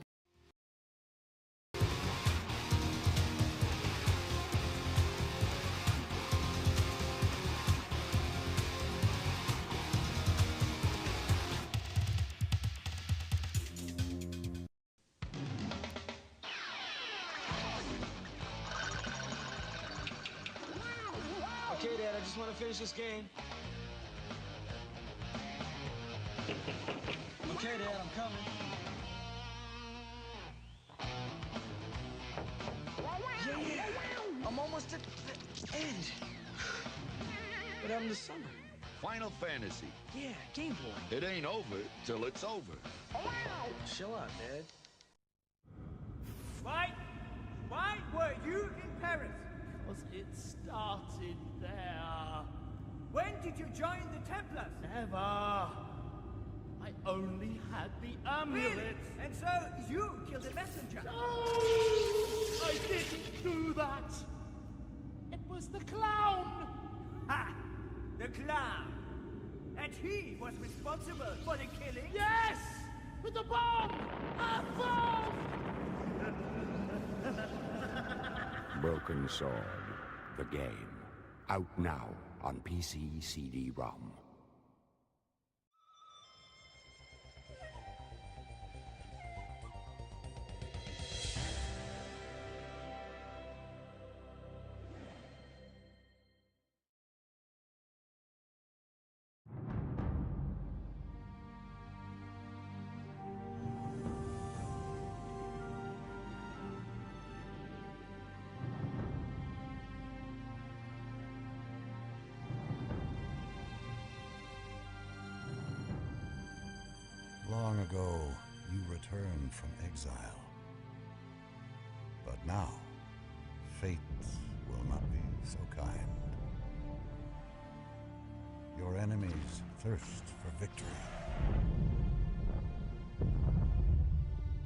Okay, Dad, I just want to finish this game. Okay, Dad, I'm coming. Yeah, I'm almost at the end. What happened to summer? Final Fantasy. Yeah, Game Boy. It ain't over till it's over. Chill out, Dad. Why were you in Paris? Because it started there. When did you join the Templars? Never. I only had the amulet. Really? And so you killed the messenger? I didn't do that. It was the clown. Ha! The clown. And he was responsible for the killing? Yes! With the bomb! A bomb! Broken Sword, the game. Out now on PC CD-ROM. Long ago, you returned from exile. But now, fate will not be so kind. Your enemies thirst for victory.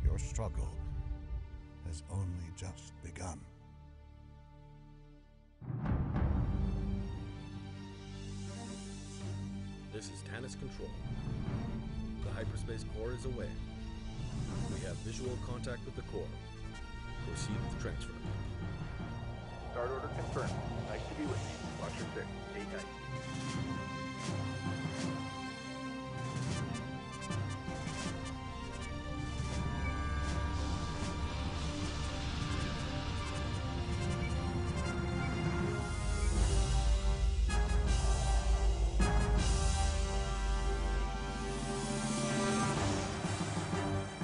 Your struggle has only just begun. This is Tannis Control. The hyperspace core is away. We have visual contact with the core. Proceed with transfer. Start order confirmed. Nice to be with you. Watcher 6, stay tight.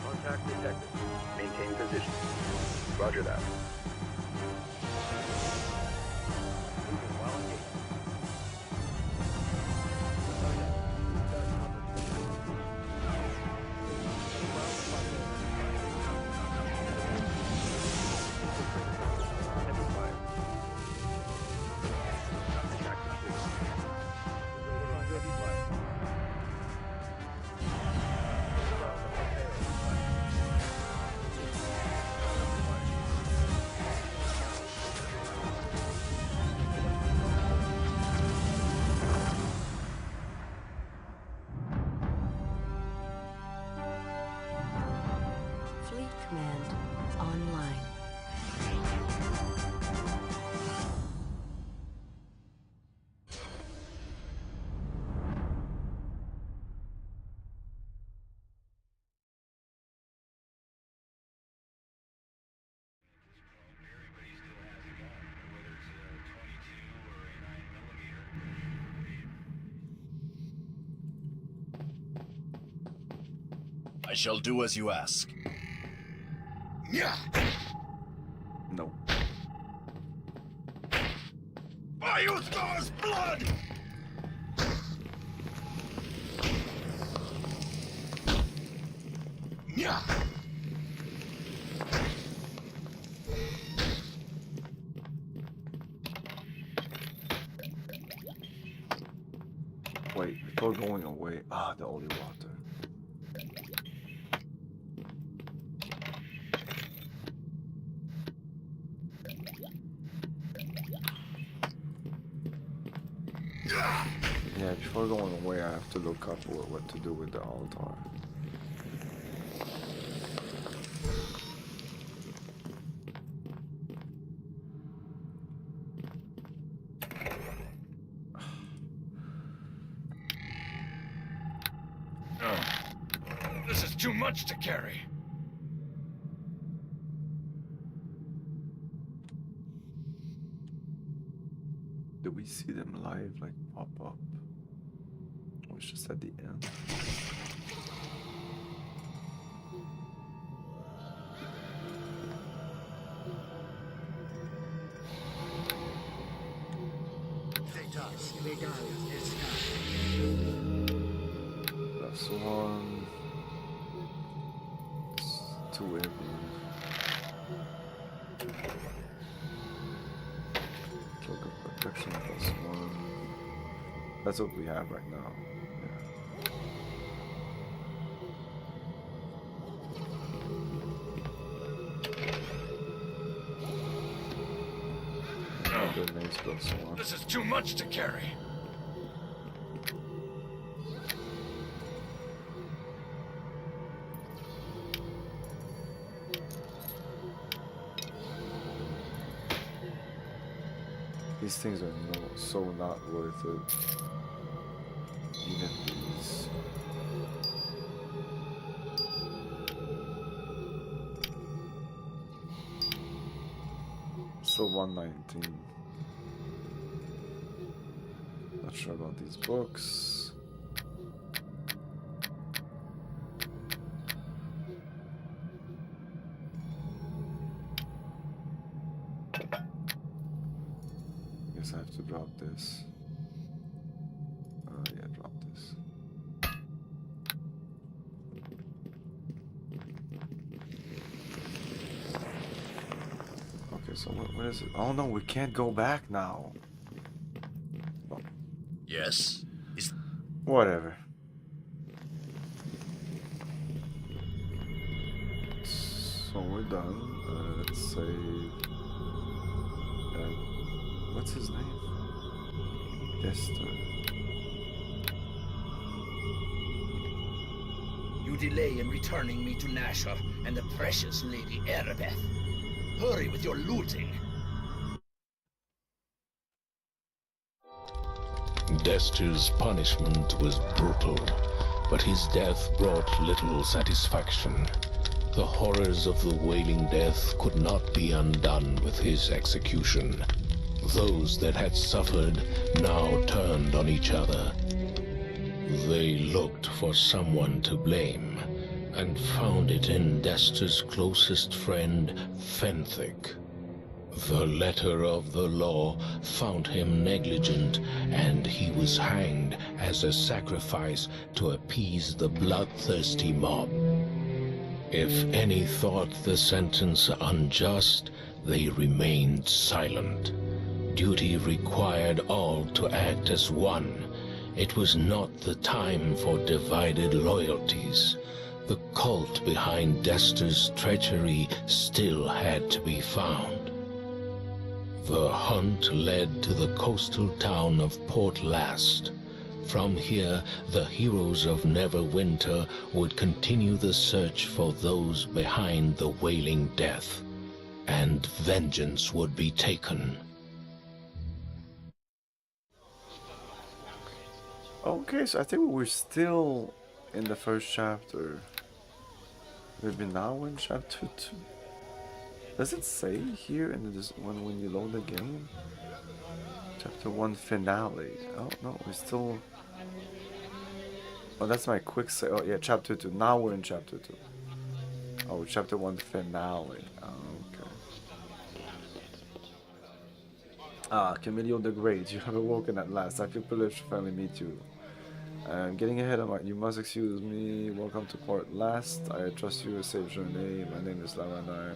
Contact detected. Maintain position. Roger that. Moving while engaged. Heavy fire. Attack complete. Heavy fire. Fleet Command online. I shall do as you ask. Yeah. No. Biostar's blood! Yeah. Wait, before going away. Ah, the holy water. Yeah, before going away, I have to look up what to do with the altar. This is too much to carry. Do we see them live, like, pop up? Or it's just at the end? That's one. It's two heavy. Cloak of protection plus one. That's what we have right now. Yeah. these books more. This is too much to carry. These things are so not worth it. Even these. So 119. Not sure about these books. Guess I have to drop this. Yeah, drop this. Okay, so what is it? Oh no, we can't go back now. Oh. Yes? Whatever. So we're done. Let's save. What's his name? Dester. You delay in returning me to Nashor and the precious Lady Erebeth. Hurry with your looting. Dester's punishment was brutal, but his death brought little satisfaction. The horrors of the Wailing Death could not be undone with his execution. Those that had suffered now turned on each other. They looked for someone to blame, and found it in Dester's closest friend, Fenthic. The letter of the law found him negligent, and he was hanged as a sacrifice to appease the bloodthirsty mob. If any thought the sentence unjust, they remained silent. Duty required all to act as one. It was not the time for divided loyalties. The cult behind Dester's treachery still had to be found. The hunt led to the coastal town of Port Last. From here, the heroes of Neverwinter would continue the search for those behind the Wailing Death, and vengeance would be taken. Okay, so I think we're still in the first chapter. Maybe now in chapter 2. Does it say here in this when you load the game? Chapter 1 finale. Oh no, we're still. Oh, that's my quick say. Oh yeah, chapter 2. Now we're in chapter 2. Oh, chapter 1 finale. Oh, okay. Ah, Camilio the Great, you have awoken at last. I feel privileged to finally meet you. I'm getting ahead of my. You must excuse me. Welcome to Port Last. I trust you a safe journey. My name is Lavandar.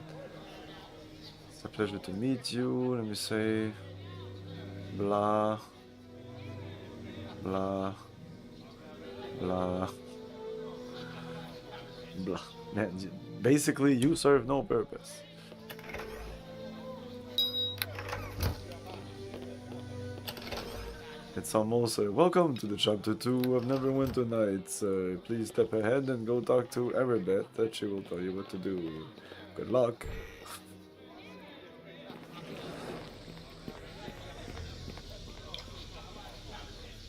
It's a pleasure to meet you. Let me say. Blah. Blah. Blah. Blah. Man, basically, you serve no purpose. It's almost welcome to the chapter 2 of Neverwinter Nights. Please step ahead and go talk to Erebeth, that she will tell you what to do. Good luck.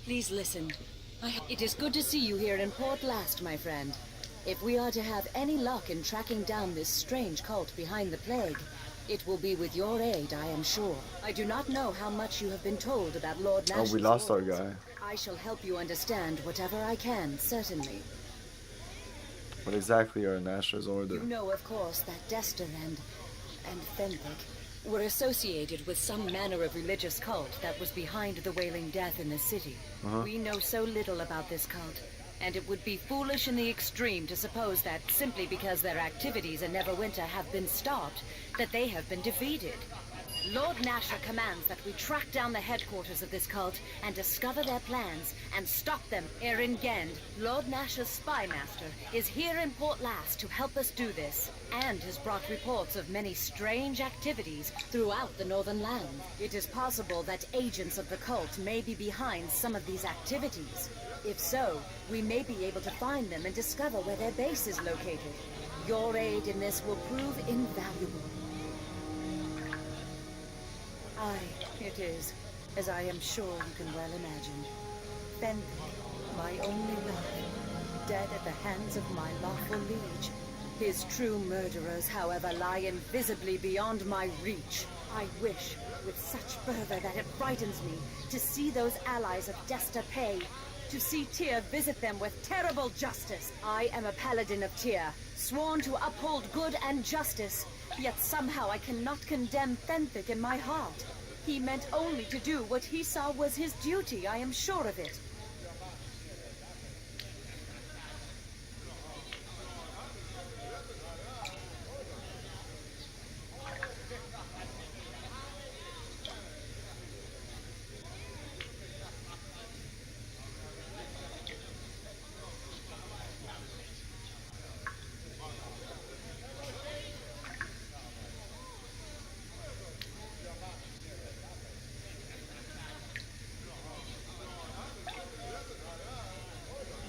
Please listen. It is good to see you here in Port Last, my friend. If we are to have any luck in tracking down this strange cult behind the plague, it will be with your aid, I am sure. I do not know how much you have been told about Lord Nash's. Oh, we lost our guy. I shall help you understand whatever I can, certainly. What exactly are Nash's orders? You know, of course, that Dester and Fenthic were associated with some manner of religious cult that was behind the Wailing Death in the city. We know so little about this cult, and it would be foolish in the extreme to suppose that simply because their activities in Neverwinter have been stopped, that they have been defeated. Lord Nasher commands that we track down the headquarters of this cult and discover their plans and stop them. Erin Gend, Lord Nasher's spy master, is here in Port Last to help us do this, and has brought reports of many strange activities throughout the Northern Land. It is possible that agents of the cult may be behind some of these activities. If so, we may be able to find them and discover where their base is located. Your aid in this will prove invaluable. It is, as I am sure you can well imagine. Fenwick, my only love, dead at the hands of my lawful liege. His true murderers, however, lie invisibly beyond my reach. I wish, with such fervor that it frightens me, to see those allies of Desta pay, to see Tyr visit them with terrible justice. I am a paladin of Tyr, sworn to uphold good and justice, yet somehow I cannot condemn Fenwick in my heart. He meant only to do what he saw was his duty, I am sure of it.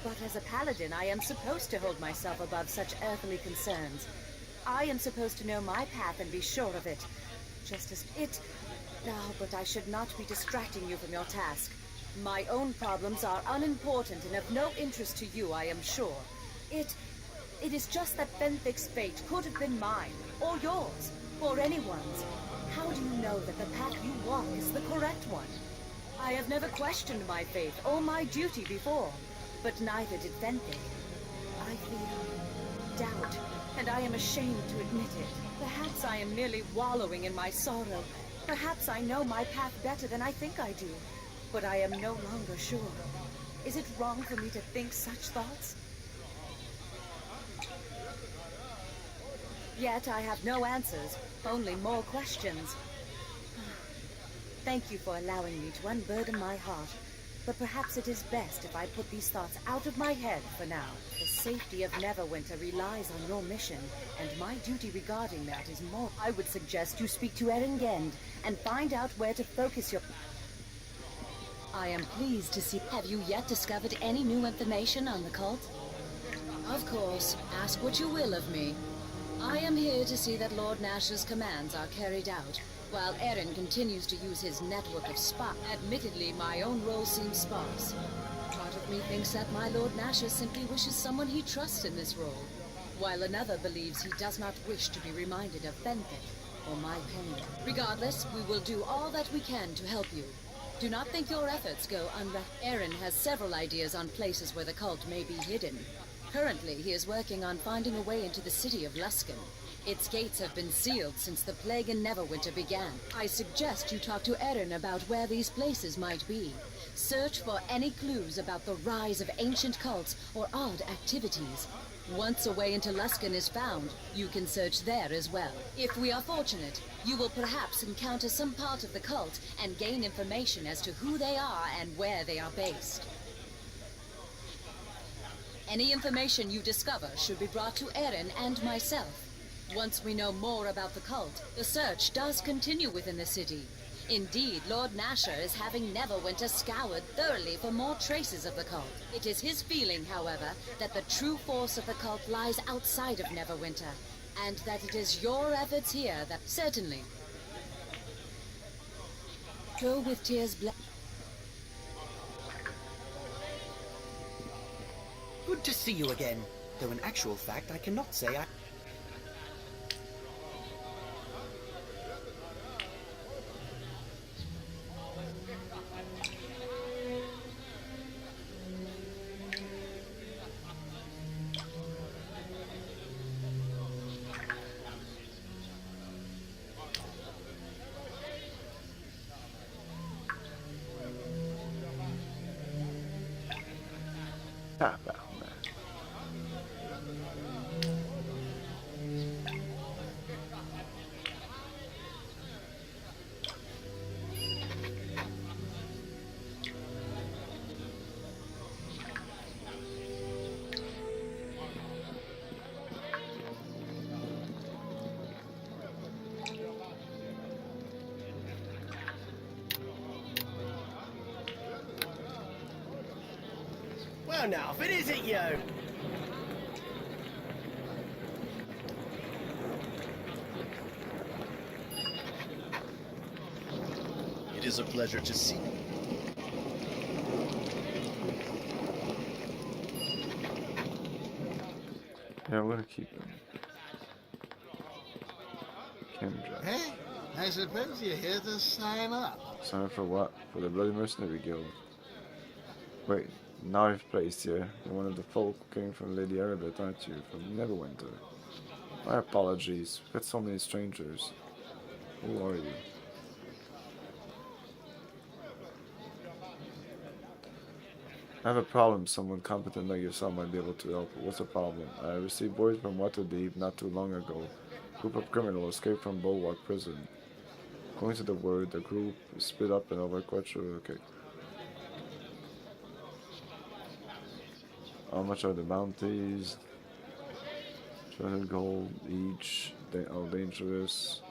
But as a paladin, I am supposed to hold myself above such earthly concerns. I am supposed to know my path and be sure of it. Just as it... Oh, but I should not be distracting you from your task. My own problems are unimportant and of no interest to you, I am sure. It is just that Fenwick's fate could have been mine, or yours, or anyone's. How do you know that the path you walk is the correct one? I have never questioned my faith or my duty before. But neither did Fenwick. I feel doubt, and I am ashamed to admit it. Perhaps I am merely wallowing in my sorrow. Perhaps I know my path better than I think I do. But I am no longer sure. Is it wrong for me to think such thoughts? Yet I have no answers, only more questions. Thank you for allowing me to unburden my heart. But perhaps it is best if I put these thoughts out of my head for now. The safety of Neverwinter relies on your mission, and my duty regarding that is more. I would suggest you speak to Erin Gend and find out where to focus your... I am pleased to see... Have you yet discovered any new information on the cult? Of course, ask what you will of me. I am here to see that Lord Nasher's commands are carried out, while Erin continues to use his network of spies. Admittedly, my own role seems sparse. Part of me thinks that my Lord Nasher simply wishes someone he trusts in this role, while another believes he does not wish to be reminded of Fenwick or my pain. Regardless, we will do all that we can to help you. Do not think your efforts go unrecognized. Erin has several ideas on places where the cult may be hidden. Currently, he is working on finding a way into the city of Luskan. Its gates have been sealed since the plague in Neverwinter began. I suggest you talk to Erin about where these places might be. Search for any clues about the rise of ancient cults or odd activities. Once a way into Luskan is found, you can search there as well. If we are fortunate, you will perhaps encounter some part of the cult and gain information as to who they are and where they are based. Any information you discover should be brought to Erin and myself. Once we know more about the cult, the search does continue within the city. Indeed, Lord Nasher is having Neverwinter scoured thoroughly for more traces of the cult. It is his feeling, however, that the true force of the cult lies outside of Neverwinter, and that it is your efforts here that... Certainly. Go with Tyr's blessing. Good to see you again, though in actual fact I cannot say I... Well, now, if it isn't you! It is a pleasure to see you. Yeah, I'm gonna keep him. Kendra. Hey, I suppose you're here to sign up. Sign up for what? For the Bloody Mercenary Guild. Wait, now I've placed here. You're one of the folk who came from Lady Arabet, aren't you? From Neverwinter. My apologies. We've got so many strangers. Who are you? I have a problem. Someone competent like yourself might be able to help. What's the problem? I received word from Waterdeep not too long ago. A group of criminals escaped from Bulwark prison. According to the word, the group is split up and over quite sure. Okay. How much are the bounties? 200 gold each. They all dangerous.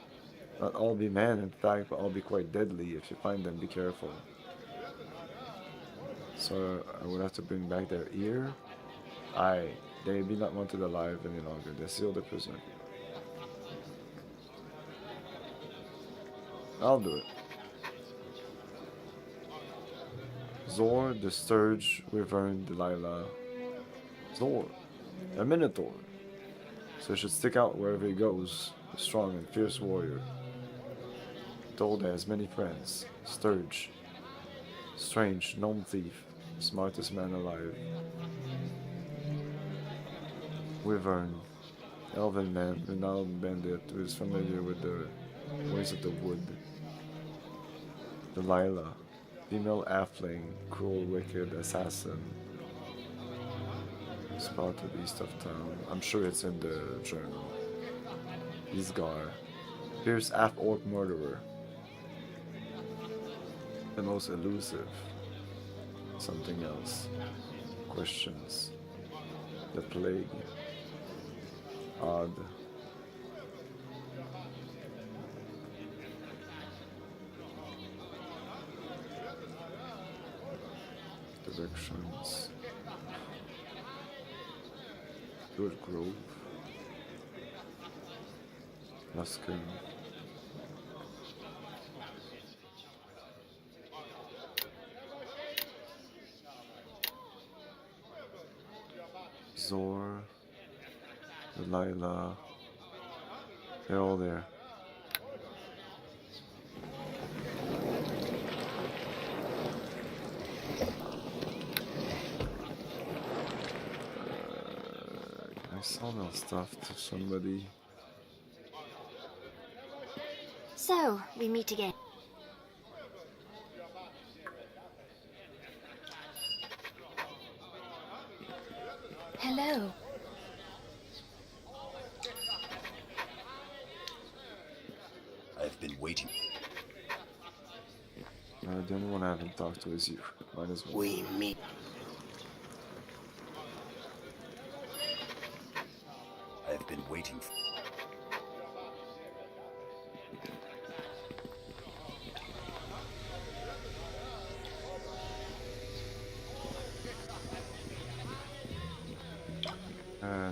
Not all be men, in fact, but all be quite deadly. If you find them, be careful. So I would have to bring back their ear. Aye, they be not wanted alive any longer. They seal the prisoner. I'll do it. Zor, the Sturge, Wyvern, Delilah. Zor, a Minotaur. So he should stick out wherever he goes. A strong and fierce warrior. Told he has many friends. Sturge. Strange, gnome thief. Smartest man alive. Wyvern. Elven man, renowned bandit who is familiar with the ways of the wood. Delilah. Female Athling, cruel, wicked assassin. Spotted east of town. I'm sure it's in the journal. Isgar. Fierce half-orc murderer. The most elusive. Something else. Questions. The plague. Odd. Directions. Good Grove. Luskin. Zor. Delilah. They're all there. Can I sell my stuff to somebody? So, we meet again. Hello. I've been waiting. The only one I haven't talked to is you. Might as well. We meet. I've been waiting for...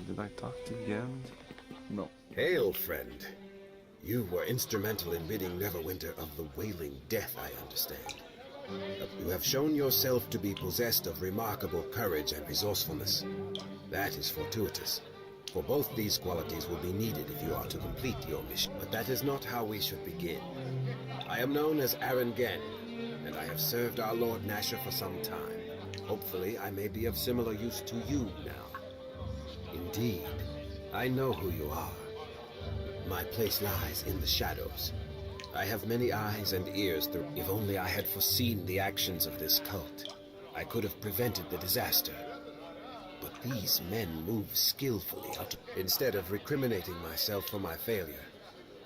Did I talk to you again? No. Hail, friend. You were instrumental in ridding Neverwinter of the wailing death, I understand. You have shown yourself to be possessed of remarkable courage and resourcefulness. That is fortuitous, for both these qualities will be needed if you are to complete your mission. But that is not how we should begin. I am known as Aaron Genn, and I have served our Lord Nasher for some time. Hopefully, I may be of similar use to you now. Indeed, I know who you are. My place lies in the shadows. I have many eyes and ears through. If only I had foreseen the actions of this cult, I could have prevented the disaster. But these men move skillfully instead of recriminating myself for my failure.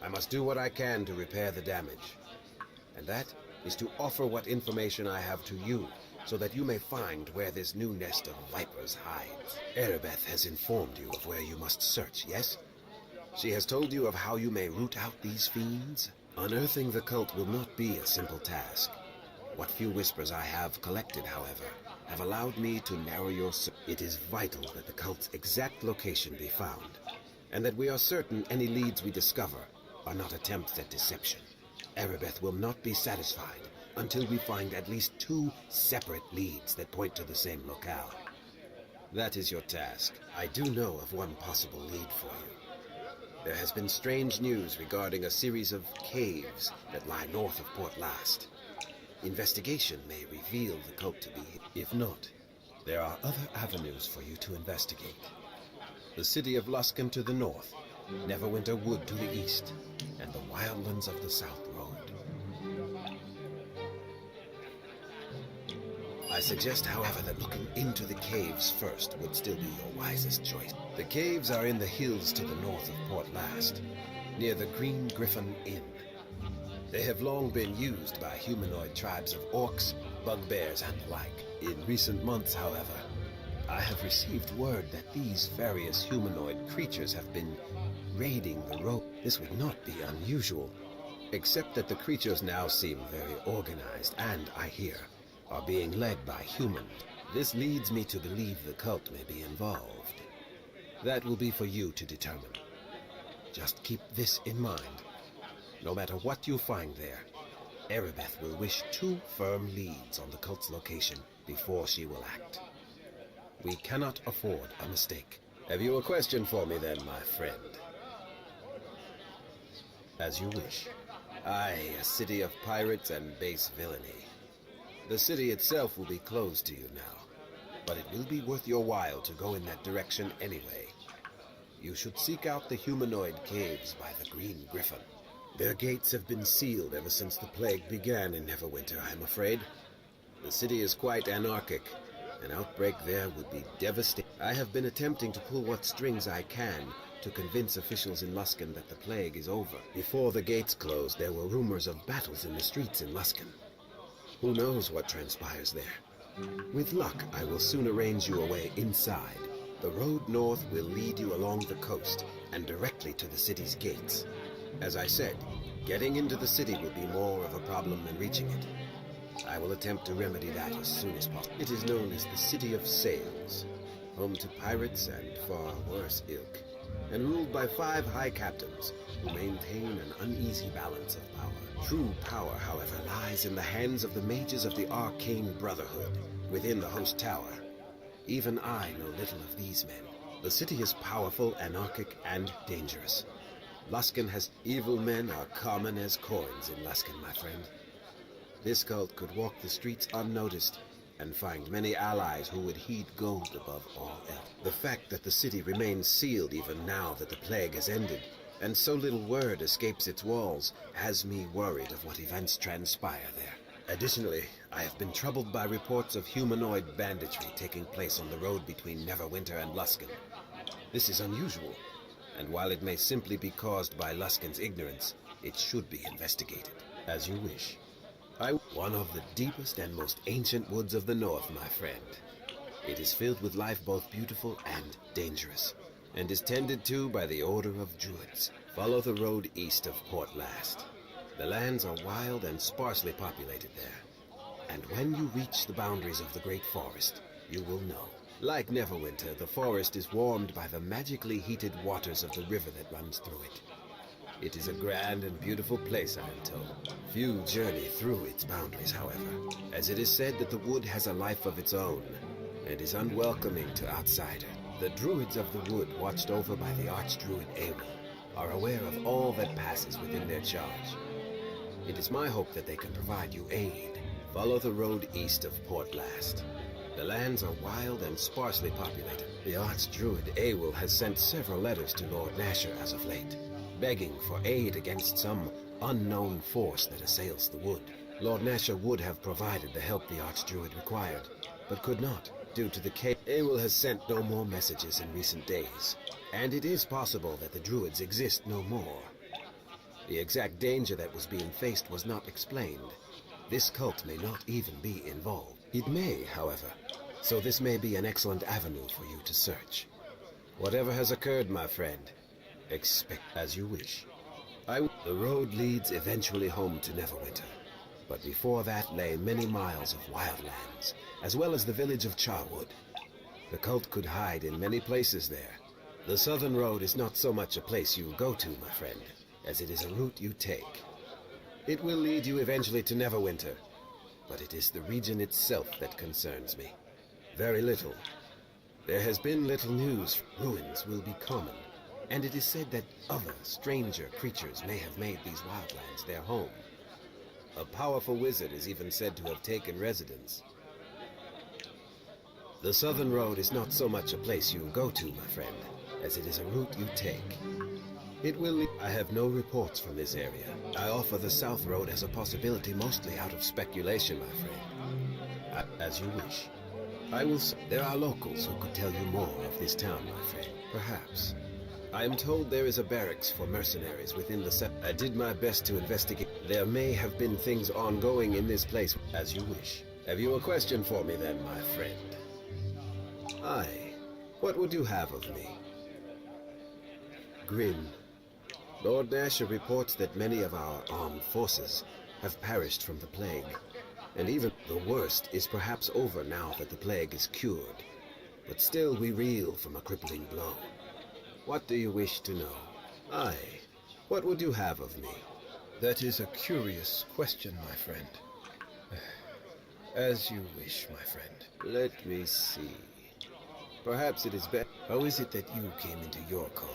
I must do what I can to repair the damage. And that is to offer what information I have to you, so that you may find where this new nest of vipers hides. Erebeth has informed you of where you must search, yes? She has told you of how you may root out these fiends? Unearthing the cult will not be a simple task. What few whispers I have collected, however, have allowed me to narrow your search. It is vital that the cult's exact location be found, and that we are certain any leads we discover are not attempts at deception. Erebeth will not be satisfied until we find at least 2 separate leads that point to the same locale. That is your task. I do know of one possible lead for you. There has been strange news regarding a series of caves that lie north of Port Last. Investigation may reveal the cult to be. If not, there are other avenues for you to investigate. The city of Luskan to the north, Neverwinter Wood to the east, and the wildlands of the South Road. I suggest, however, that looking into the caves first would still be your wisest choice. The caves are in the hills to the north of Port Last, near the Green Griffin Inn. They have long been used by humanoid tribes of orcs, bugbears, and the like. In recent months, however, I have received word that these various humanoid creatures have been raiding the road. This would not be unusual, except that the creatures now seem very organized and, I hear, are being led by humans. This leads me to believe the cult may be involved. That will be for you to determine. Just keep this in mind. No matter what you find there, Erebeth will wish 2 firm leads on the cult's location before she will act. We cannot afford a mistake. Have you a question for me then, my friend? As you wish. Aye, a city of pirates and base villainy. The city itself will be closed to you now, but it will be worth your while to go in that direction anyway. You should seek out the humanoid caves by the Green Griffin. Their gates have been sealed ever since the plague began in Neverwinter, I'm afraid. The city is quite anarchic. An outbreak there would be devastating. I have been attempting to pull what strings I can to convince officials in Luskan that the plague is over. Before the gates closed, there were rumors of battles in the streets in Luskan. Who knows what transpires there? With luck, I will soon arrange you a way inside. The road north will lead you along the coast and directly to the city's gates. As I said, getting into the city will be more of a problem than reaching it. I will attempt to remedy that as soon as possible. It is known as the City of Sails, home to pirates and far worse ilk, and ruled by 5 high captains who maintain an uneasy balance of power. True power, however, lies in the hands of the mages of the Arcane Brotherhood within the Host Tower. Even I know little of these men. The city is powerful, anarchic, and dangerous. Luskan has evil men are common as coins in Luskan, my friend. This cult could walk the streets unnoticed and find many allies who would heed gold above all else. The fact that the city remains sealed even now that the plague has ended, and so little word escapes its walls, has me worried of what events transpire there. Additionally, I have been troubled by reports of humanoid banditry taking place on the road between Neverwinter and Luskan. This is unusual, and while it may simply be caused by Luskan's ignorance, it should be investigated. As you wish. One of the deepest and most ancient woods of the north, my friend. It is filled with life both beautiful and dangerous, and is tended to by the Order of Druids. Follow the road east of Port Last. The lands are wild and sparsely populated there, and when you reach the boundaries of the Great Forest, you will know. Like Neverwinter, the forest is warmed by the magically heated waters of the river that runs through it. It is a grand and beautiful place, I am told. Few journey through its boundaries, however, as it is said that the wood has a life of its own, and is unwelcoming to outsiders. The druids of the wood, watched over by the archdruid Awen, are aware of all that passes within their charge. It is my hope that they can provide you aid. Follow the road east of Port Last. The lands are wild and sparsely populated. The archdruid Awen has sent several letters to Lord Nasher as of late, begging for aid against some unknown force that assails the wood. Lord Nasher would have provided the help the archdruid required, but could not, due to the cave. Awen has sent no more messages in recent days, and it is possible that the druids exist no more. The exact danger that was being faced was not explained. This cult may not even be involved. It may, however, so this may be an excellent avenue for you to search. Whatever has occurred, my friend, expect as you wish. The road leads eventually home to Neverwinter, But before that lay many miles of wildlands, as well as the village of Charwood. The cult could hide in many places there. The southern road is not so much a place you go to, my friend, as it is a route you take. It will lead you eventually to Neverwinter, but it is the region itself that concerns me. Very little. There has been little news. Ruins will be common, and it is said that other, stranger creatures may have made these wildlands their home. A powerful wizard is even said to have taken residence. The southern road is not so much a place you go to, my friend, as it is a route you take. It will lead... I have no reports from this area. I offer the south road as a possibility, mostly out of speculation, my friend. As you wish. I will... There are locals who could tell you more of this town, my friend. Perhaps. I am told there is a barracks for mercenaries within the I did my best to investigate. There may have been things ongoing in this place, as you wish. Have you a question for me then, my friend? Aye. What would you have of me? Grin. Lord Nasher reports that many of our armed forces have perished from the plague, and even the worst is perhaps over now that the plague is cured. But still we reel from a crippling blow. What do you wish to know? Aye. What would you have of me? That is a curious question, my friend. As you wish, my friend. Let me see. Perhaps it is better. How is it that you came into your calling?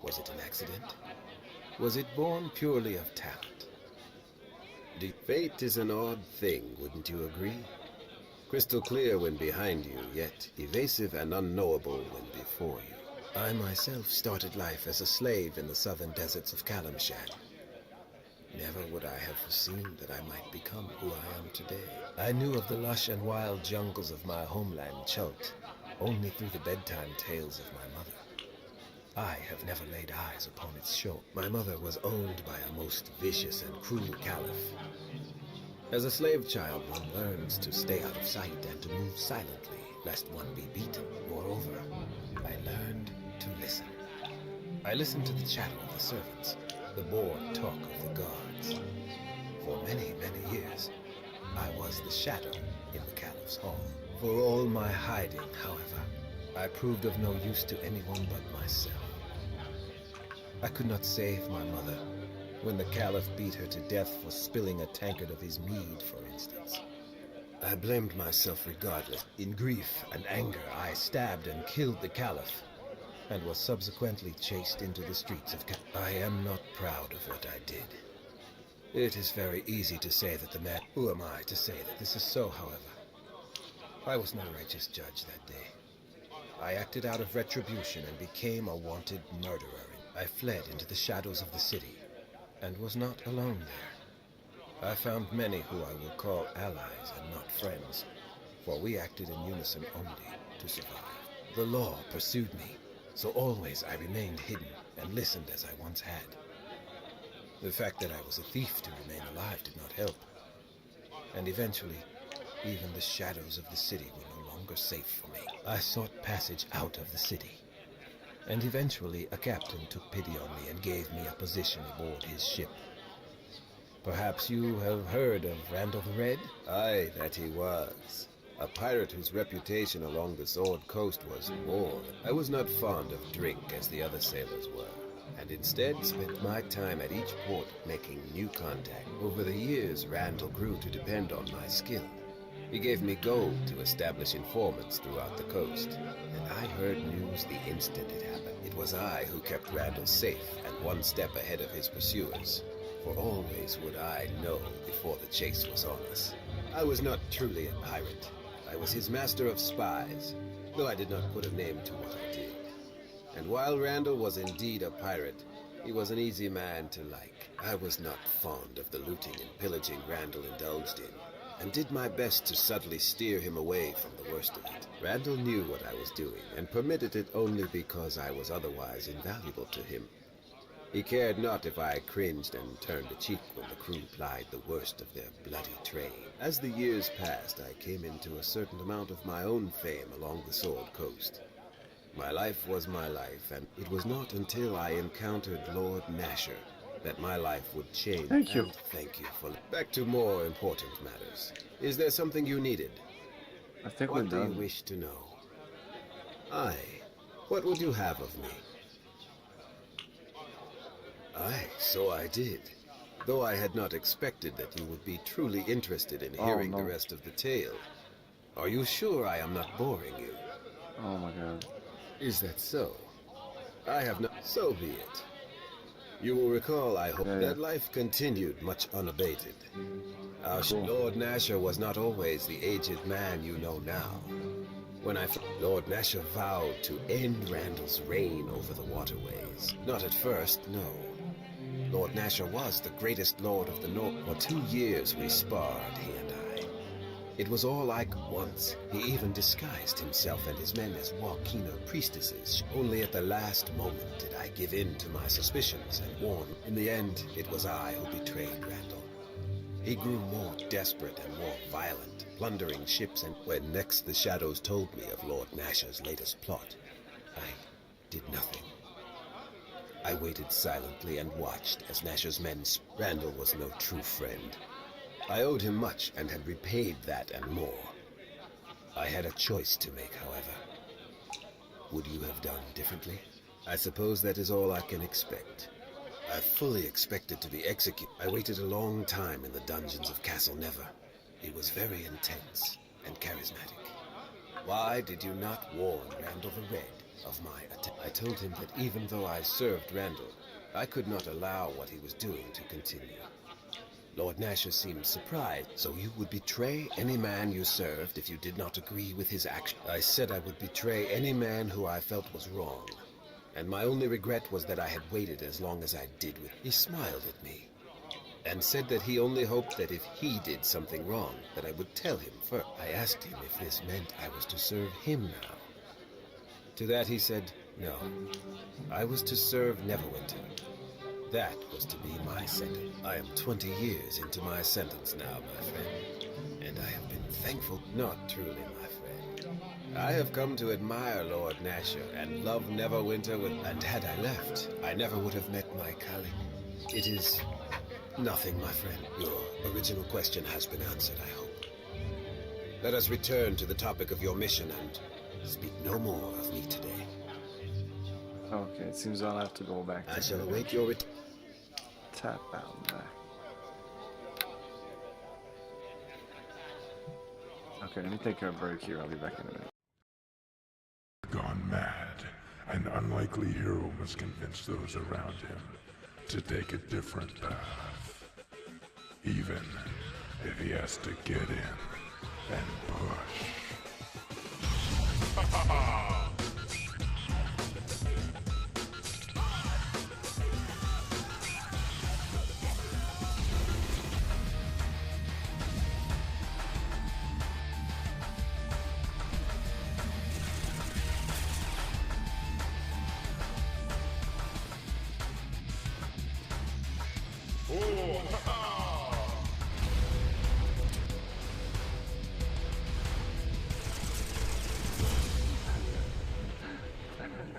Was it an accident? Was it born purely of talent? Fate is an odd thing, wouldn't you agree? Crystal clear when behind you, yet evasive and unknowable when before you. I myself started life as a slave in the southern deserts of Kalimshan. Never would I have foreseen that I might become who I am today. I knew of the lush and wild jungles of my homeland, Chult, only through the bedtime tales of my mother. I have never laid eyes upon its shore. My mother was owned by a most vicious and cruel caliph. As a slave child, one learns to stay out of sight and to move silently, lest one be beaten. Moreover, I learned to listen. I listened to the chatter of the servants, the bored talk of the guards. For many, many years, I was the shadow in the caliph's hall. For all my hiding, however, I proved of no use to anyone but myself. I could not save my mother when the caliph beat her to death for spilling a tankard of his mead, for instance. I blamed myself regardless. In grief and anger, I stabbed and killed the caliph, and was subsequently chased into the streets of I am not proud of what I did. It is very easy to say that the man... Who am I to say that this is so, however? I was no righteous judge that day. I acted out of retribution and became a wanted murderer. I fled into the shadows of the city, and was not alone there. I found many who I will call allies and not friends, for we acted in unison only to survive. The law pursued me, so always I remained hidden and listened as I once had. The fact that I was a thief to remain alive did not help, and eventually, even the shadows of the city were no longer safe for me. I sought passage out of the city, and eventually a captain took pity on me and gave me a position aboard his ship. Perhaps you have heard of Randall the Red? Aye, that he was. A pirate whose reputation along the Sword Coast was more. I was not fond of drink as the other sailors were, and instead spent my time at each port making new contact. Over the years, Randall grew to depend on my skill. He gave me gold to establish informants throughout the coast, and I heard news the instant it happened. It was I who kept Randall safe and one step ahead of his pursuers, for always would I know before the chase was on us. I was not truly a pirate. I was his master of spies, though I did not put a name to what I did. And while Randall was indeed a pirate, he was an easy man to like. I was not fond of the looting and pillaging Randall indulged in, and did my best to subtly steer him away from the worst of it. Randall knew what I was doing, and permitted it only because I was otherwise invaluable to him. He cared not if I cringed and turned a cheek when the crew plied the worst of their bloody trade. As the years passed, I came into a certain amount of my own fame along the Sword Coast. My life was my life, and it was not until I encountered Lord Nasher that my life would change. Thank you. And thank you for... Back to more important matters. Is there something you needed? I think What we're do you done. wish to know? Aye. What would you have of me? Aye, so I did. Though I had not expected that you would be truly interested in hearing the rest of the tale. Are you sure I am not boring you? Oh my god. Is that so? I have not... So be it. You will recall, I hope, that life continued much unabated. Our Lord Nasher was not always the aged man you know now. When Lord Nasher vowed to end Randall's reign over the waterways. Not at first, no. Lord Nasher was the greatest lord of the North. For 2 years we sparred, he and I. It was all like once. He even disguised himself and his men as Walkina priestesses. Only at the last moment did I give in to my suspicions and warn. In the end, it was I who betrayed Randall. He grew more desperate and more violent, plundering ships, and when next the shadows told me of Lord Nasher's latest plot, I did nothing. I waited silently and watched as Nasher's men... Randall was no true friend. I owed him much and had repaid that and more. I had a choice to make, however. Would you have done differently? I suppose that is all I can expect. I fully expected to be executed. I waited a long time in the dungeons of Castle Never. It was very intense and charismatic. Why did you not warn Randall the Red of my attack? I told him that even though I served Randall, I could not allow what he was doing to continue. Lord Nasher seemed surprised. So you would betray any man you served if you did not agree with his action? I said I would betray any man who I felt was wrong. And my only regret was that I had waited as long as I did with... He smiled at me and said that he only hoped that if he did something wrong, that I would tell him first. I asked him if this meant I was to serve him now. To that he said, no. I was to serve Neverwinter. That was to be my sentence. I am 20 years into my sentence now, my friend. And I have been thankful, not truly, my friend. I have come to admire Lord Nasher and love Neverwinter and had I left, I never would have met my colleague. It is nothing, my friend. Your original question has been answered, I hope. Let us return to the topic of your mission and speak no more of me today. Okay, it seems I'll have to go back to... I shall await your return. Tap out back. Okay, let me take a break here. I'll be back in a minute. Gone mad, an unlikely hero must convince those around him to take a different path, even if he has to get in and push.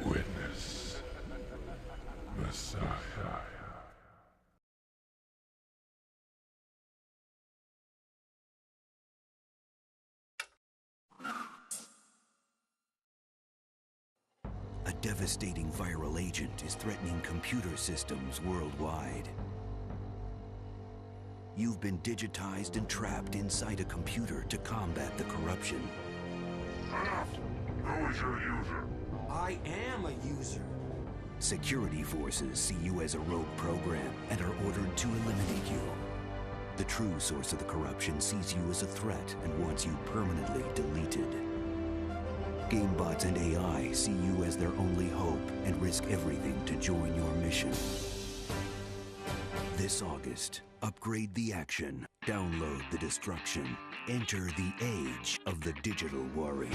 Witness, Messiah. A devastating viral agent is threatening computer systems worldwide. You've been digitized and trapped inside a computer to combat the corruption. Who is your user? I am a user. Security forces see you as a rogue program and are ordered to eliminate you. The true source of the corruption sees you as a threat and wants you permanently deleted. Gamebots and AI see you as their only hope and risk everything to join your mission. This August, upgrade the action, download the destruction, enter the age of the digital warrior.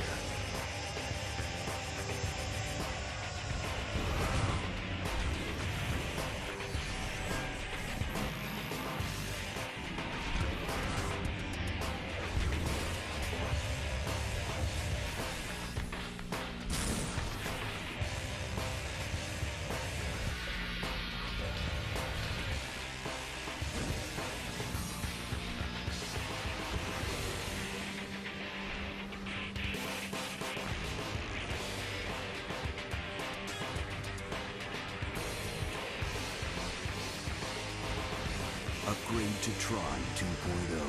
to Tron 2.0,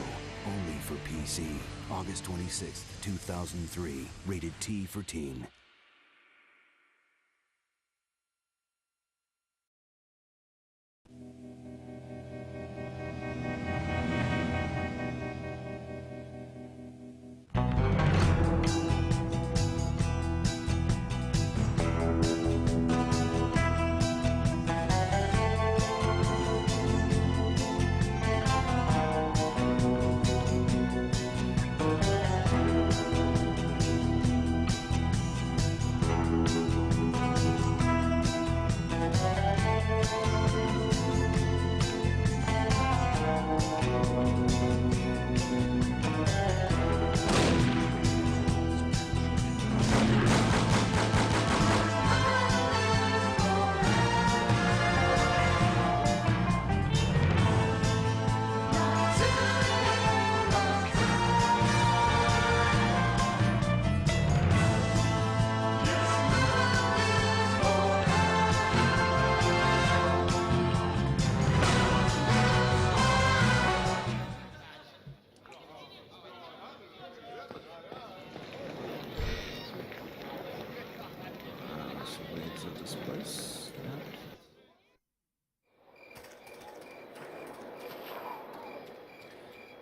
only for PC. August 26th, 2003. Rated T for Teen.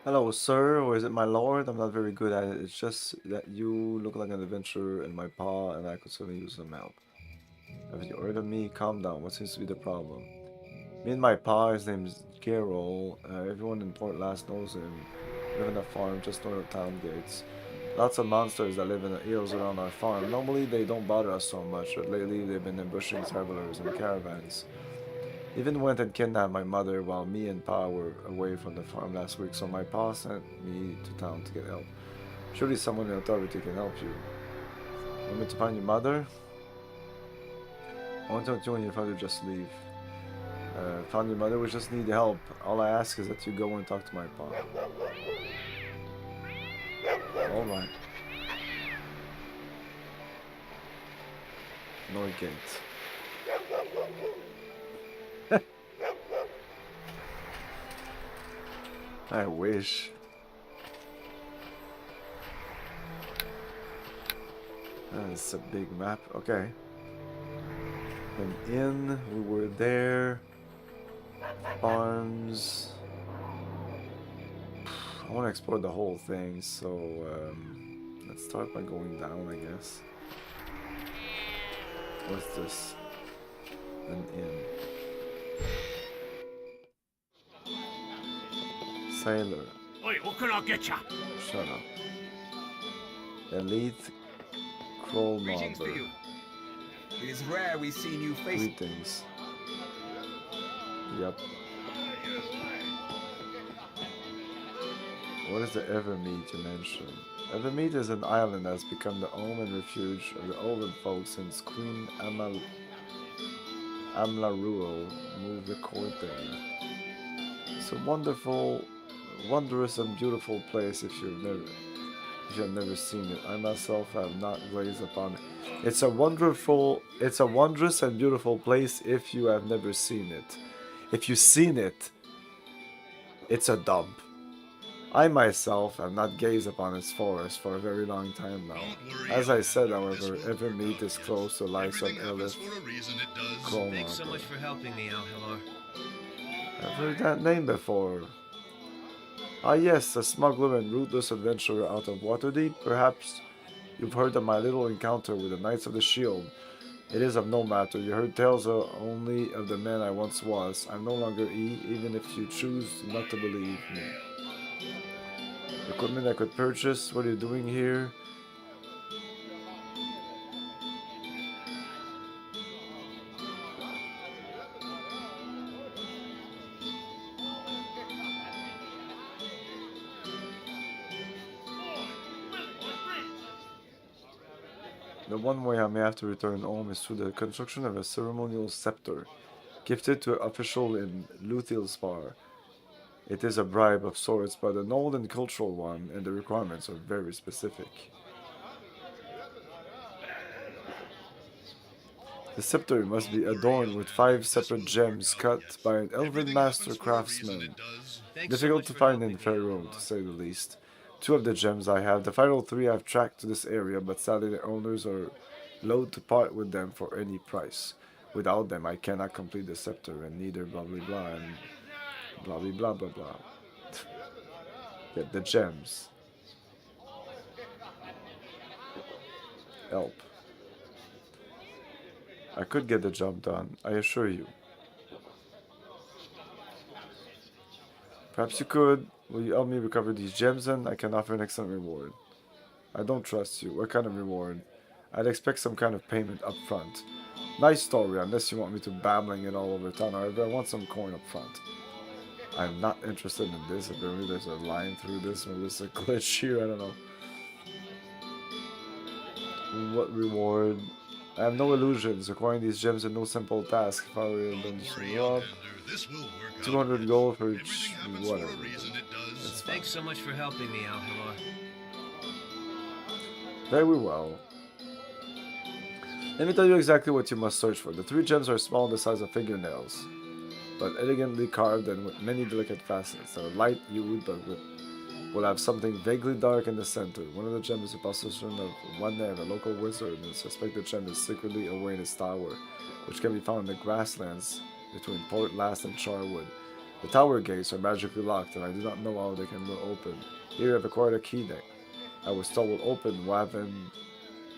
Hello, sir, or is it my lord? I'm not very good at it. It's just that you look like an adventurer in my paw, and I could certainly use some help. Have you heard of me? Calm down. What seems to be the problem? Me and my pa, his name's Geralt. Everyone in Port Last knows him. We live in a farm just north of town gates. Lots of monsters that live in the hills around our farm. Normally they don't bother us so much, but lately they've been ambushing travelers and caravans. Even went and kidnapped my mother while me and Pa were away from the farm last week, so my Pa sent me to town to get help. Surely someone in authority can help you. Want me to find your mother? Why don't you and your father just leave? Found your mother, we just need help. All I ask is that you go and talk to my Pa. Alright. No gate. I wish. That's a big map. Okay. An inn. We were there. Farms. I want to explore the whole thing, so let's start by going down, I guess. What's this? An inn. Sailor. Oi, what can I get ya? Shut up. Elite Crow Greetings for Mobber. you. It is rare we see new faces. Greetings. Yep. What is the Evermeet you mentioned? Evermeet is an island that has become the home and refuge of the Elven folk since Queen Amlaruel moved the court there. It's a wonderful, wondrous and beautiful place if you have never seen it. I myself have not gazed upon it. It's a wondrous and beautiful place if you have never seen it. If you've seen it, it's a dump. I myself have not gazed upon its forest for a very long time now. As I said, however, Evermeet is close to the likes of Elith Crow Thanks so Mobber. much for helping me, Alhilar. I've heard that name before. Ah yes, a smuggler and ruthless adventurer out of Waterdeep. Perhaps you've heard of my little encounter with the Knights of the Shield. It is of no matter. You heard tales only of the man I once was. I'm no longer he, even if you choose not to believe me. Equipment I could purchase. What are you doing here? The one way I may have to return home is through the construction of a ceremonial scepter, gifted to an official in Luthilspar. It is a bribe of sorts, but an old and cultural one, and the requirements are very specific. The scepter must be adorned with 5 separate gems cut by an elven master craftsman. Difficult to find in Faerûn, to say the least. 2 of the gems I have. The final 3 I've tracked to this area, but sadly the owners are loath to part with them for any price. Without them, I cannot complete the scepter, and neither blah blah blah and blah blah blah blah blah. Get the gems. Help. I could get the job done, I assure you. Perhaps you could. Will you help me recover these gems and I can offer an excellent reward? I don't trust you. What kind of reward? I'd expect some kind of payment up front. Nice story, unless you want me to babbling it all over town. However, I want some coin up front. I'm not interested in this. Apparently there's a line through this, or there's a glitch here, I don't know. What reward? I have no illusions. Acquiring these gems is no simple task. If I were done show up, 200 gold for each, whatever. Thanks so much for helping me, Alhalor. Very well. Let me tell you exactly what you must search for. The 3 gems are small, the size of fingernails, but elegantly carved and with many delicate facets. They are light hued, but will have something vaguely dark in the center. One of the gems is a possession of one name, a local wizard, and the suspected gem is secretly away in his tower, which can be found in the grasslands between Port Last and Charwood. The tower gates are magically locked, and I do not know how they can be opened. Here I have acquired a key that I was told will open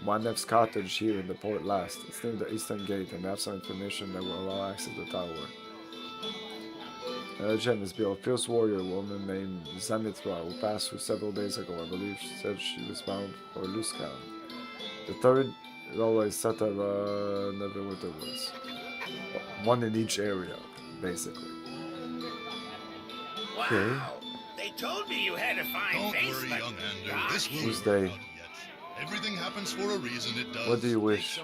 Wanef's cottage here in the Port Last. It's near the eastern gate, and I have some information that will allow access to the tower. Another gem is built a fierce warrior woman named Zamithra, who passed through several days ago. I believe she said she was bound for Luskan. The third railway set of Neverwinter was. One in each area, basically. Okay. They told me you had a fine face. Don't worry, young Ander. This will Who's work they? out yet. Everything happens for a reason. It does. What do you wish?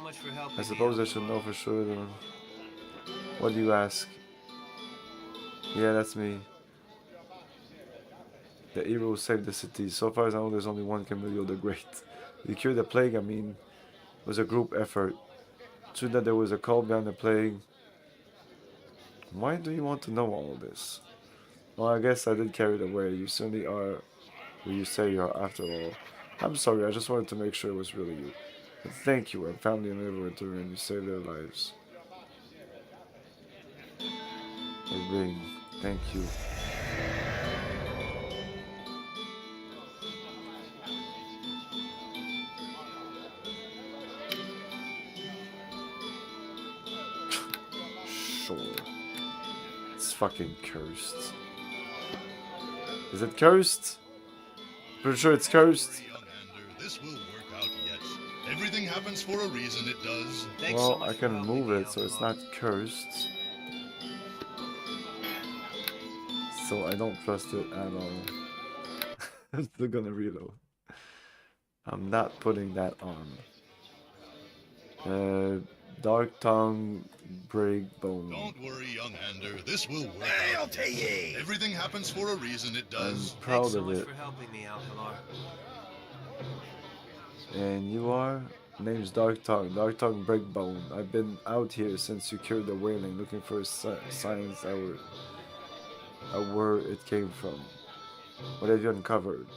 I suppose I should know for sure. What do you ask? Yeah, that's me. The hero who saved the city. So far as I know, there's only one Camilio the Great. You cured the plague, I mean, it was a group effort. True that there was a call behind the plague. Why do you want to know all this? Well, I guess I did carry it away. You certainly are who you say you are after all. I'm sorry, I just wanted to make sure it was really you. But thank you, and family in Neverwinter, and you saved their lives. A ring. Thank you. Sure. It's fucking cursed. Is it cursed? Pretty sure it's cursed. This will work out yet. Everything happens for a reason. It does. Well, I can remove it, so it's not cursed. So I don't trust it at all. I'm still gonna reload. I'm not putting that on. Dark Tongue, Break Bone. Don't worry, young Ander. This will work out. Everything happens for a reason. It does. I'm proud Thanks so of much it. for helping me, Alhalor. And you are? Name's Dark Tongue. Dark Tongue Breakbone. I've been out here since you cured the wailing, looking for signs where it came from. What have you uncovered?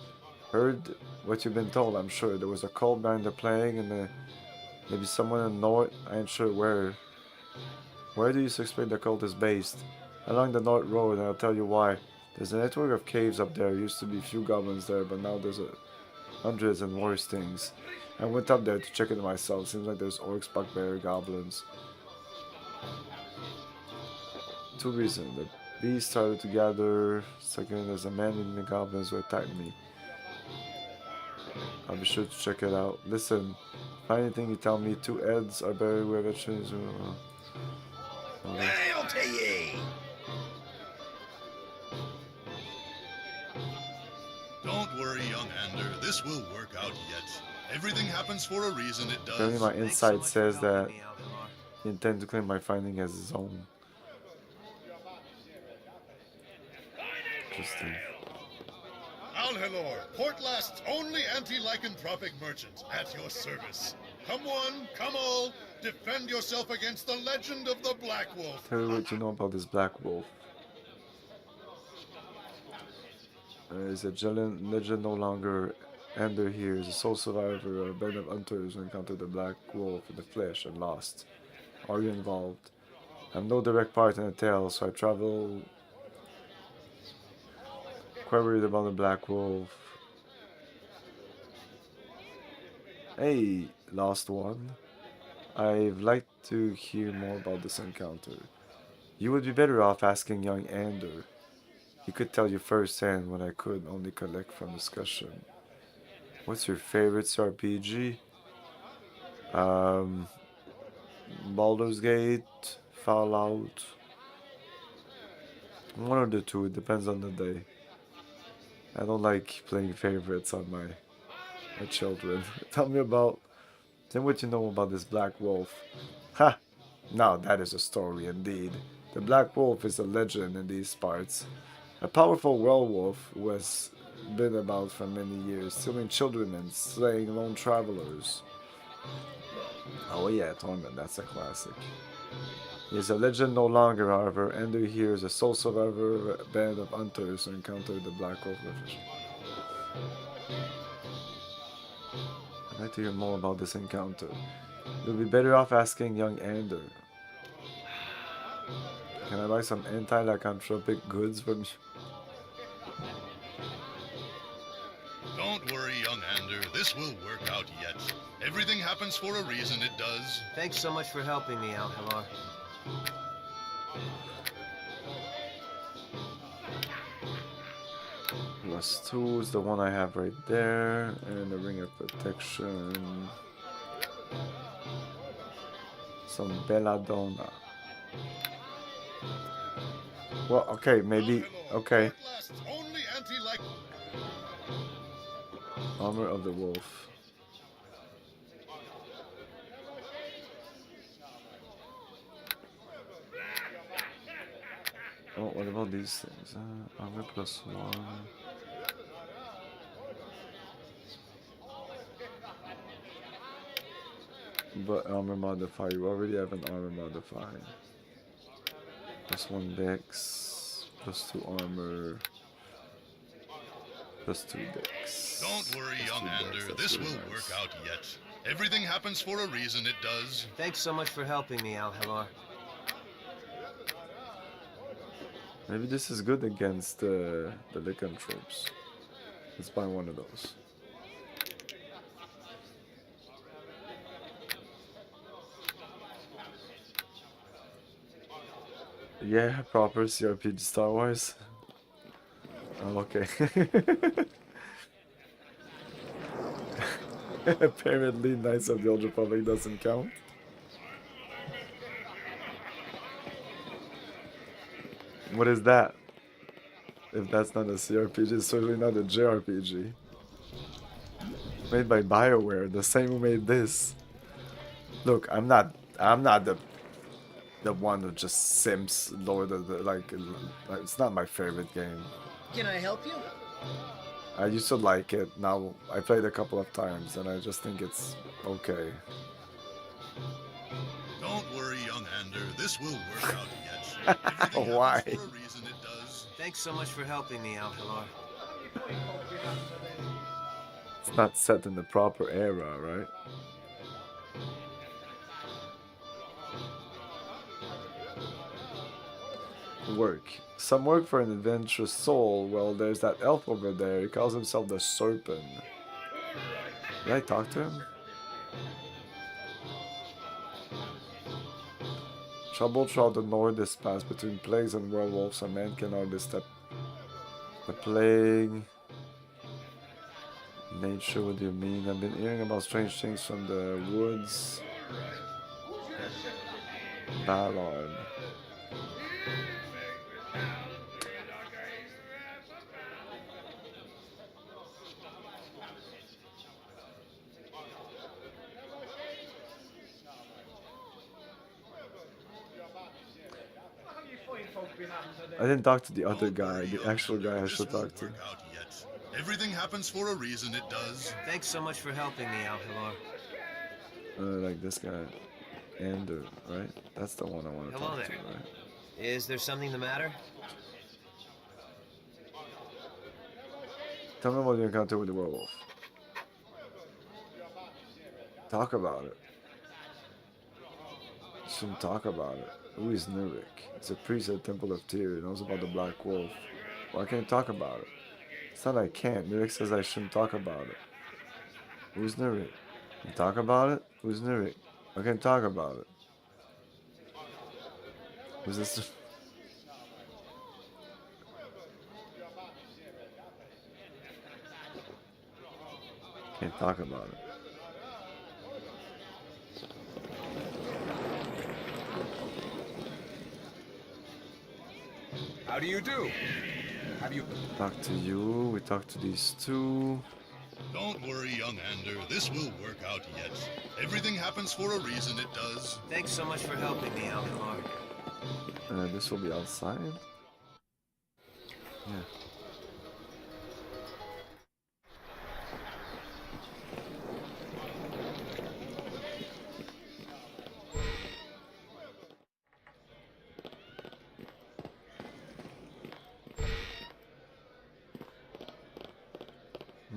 Heard what you've been told, I'm sure. There was a cult behind the plague and maybe someone in the north. I ain't sure where. Where do you suspect the cult is based? Along the North Road, and I'll tell you why. There's a network of caves up there. Used to be few goblins there, but now there's hundreds and worse things. I went up there to check it myself. Seems like there's orcs, bugbear, goblins. 2 reasons. The beast started to gather. Second, there's a man in the goblins who attacked me. I'll be sure to check it out. Listen, find anything you tell me. 2 heads are buried where veterans. Don't worry, young Ander. This will work out yet. Everything happens for a reason. It does. Apparently my insight says that he intends to claim my finding as his own. Interesting. Alhalor, Port Last's only anti-lycanthropic merchant, at your service. Come one, come all, defend yourself against the legend of the Black Wolf. Tell me what you know about this Black Wolf. Is a legend no longer. Ender here is a sole survivor of a band of hunters who encountered the Black Wolf in the flesh and lost. Are you involved? I have no direct part in the tale, so I travel. Quite worried about the Black Wolf. Hey, last one. I'd like to hear more about this encounter. You would be better off asking young Ander. He could tell you firsthand what I could only collect from discussion. What's your favorite RPG? Baldur's Gate, Fallout. One of the two, it depends on the day. I don't like playing favorites on my children. Tell me what you know about this Black Wolf. Ha! Now that is a story indeed. The Black Wolf is a legend in these parts. A powerful werewolf who has been about for many years, stealing children and slaying lone travelers. Oh yeah, Torment, that's a classic. He is a legend no longer, however. Ender here is a sole survivor of a band of hunters who encountered the Black Wolf. I'd like to hear more about this encounter. You'll be better off asking young Ander. Can I buy some anti-lycanthropic goods from you? Don't worry, young Ander. This will work out yet. Everything happens for a reason, it does. Thanks so much for helping me, Al-Halar. +2 is the one I have right there, and the Ring of Protection. Some Belladonna. Well, okay, maybe, okay. Armor of the Wolf. Oh, what about these things? Armor +1. But armor modifier, you already have an armor modifier. +1 dex, +2 armor, +2 dex. Don't worry, young Ander. This will work out yet. Everything happens for a reason, it does. Thanks so much for helping me, Al-Halar. Maybe this is good against the lycanthropes. Let's buy one of those. Yeah, proper CRPG Star Wars. Oh, okay. Apparently Knights of the Old Republic doesn't count. What is that? If that's not a CRPG, it's certainly not a JRPG. Made by BioWare, the same who made this. Look, I'm not the one who just simps Lord of the like it's not my favorite game. Can I help you? I used to like it. Now I played a couple of times and I just think it's okay. Don't worry, young Ander. This will work out yet. Why? For a reason, it does. Thanks so much for helping me, Al-Halar. It's not set in the proper era, right? Work. Some work for an adventurous soul. Well, there's that elf over there. He calls himself the Serpent. Did I talk to him? Trouble throughout the northeast pass between plagues and werewolves. A man can hardly step. The plague. Nature, what do you mean? I've been hearing about strange things from the woods. Ballard. I didn't talk to the other guy, the actual guy I should talk to. Everything happens for a reason, it does. Thanks so much for helping me, Al-Halar. Like this guy. Ender, right? That's the one I want to Hello talk there. to, right? Is there something the matter? Tell me what you encounter with the werewolf. Talk about it. Shouldn't talk about it. Who is Nurik? He's a priest at the Temple of Tyr. He knows about the Black Wolf. Why can't I talk about it? It's not I can't. Nurik says I shouldn't talk about it. Who's Nurik? Can talk about it? Who's Nurik? I can't talk about it. Who's this? Can't talk about it. How do you do? Have you... Talk to you. We talked to these two. Don't worry, young Ander. This will work out yet. Everything happens for a reason, it does. Thanks so much for helping me, Alcalor. This will be outside. Yeah.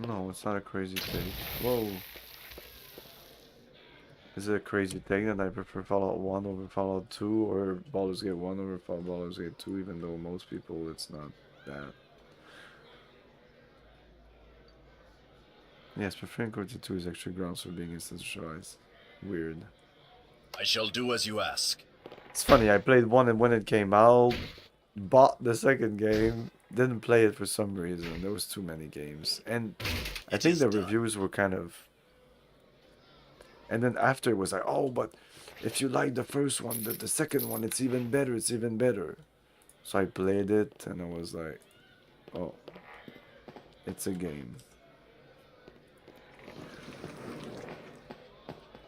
No, it's not a crazy take. Whoa. Is it a crazy take that I prefer Fallout 1 over Fallout 2 or Baldur's Gate 1 over Baldur's Gate 2, even though most people it's not that. Yes, preferring Quarter 2 is actually grounds for being institutionalized. Weird. I shall do as you ask. It's funny, I played 1 and when it came out, bought the second game, didn't play it for some reason. There was too many games. And I think the reviews were kind of... And then after it was like, oh, but if you like the first one, the second one, it's even better, it's even better. So I played it and I was like, oh, it's a game.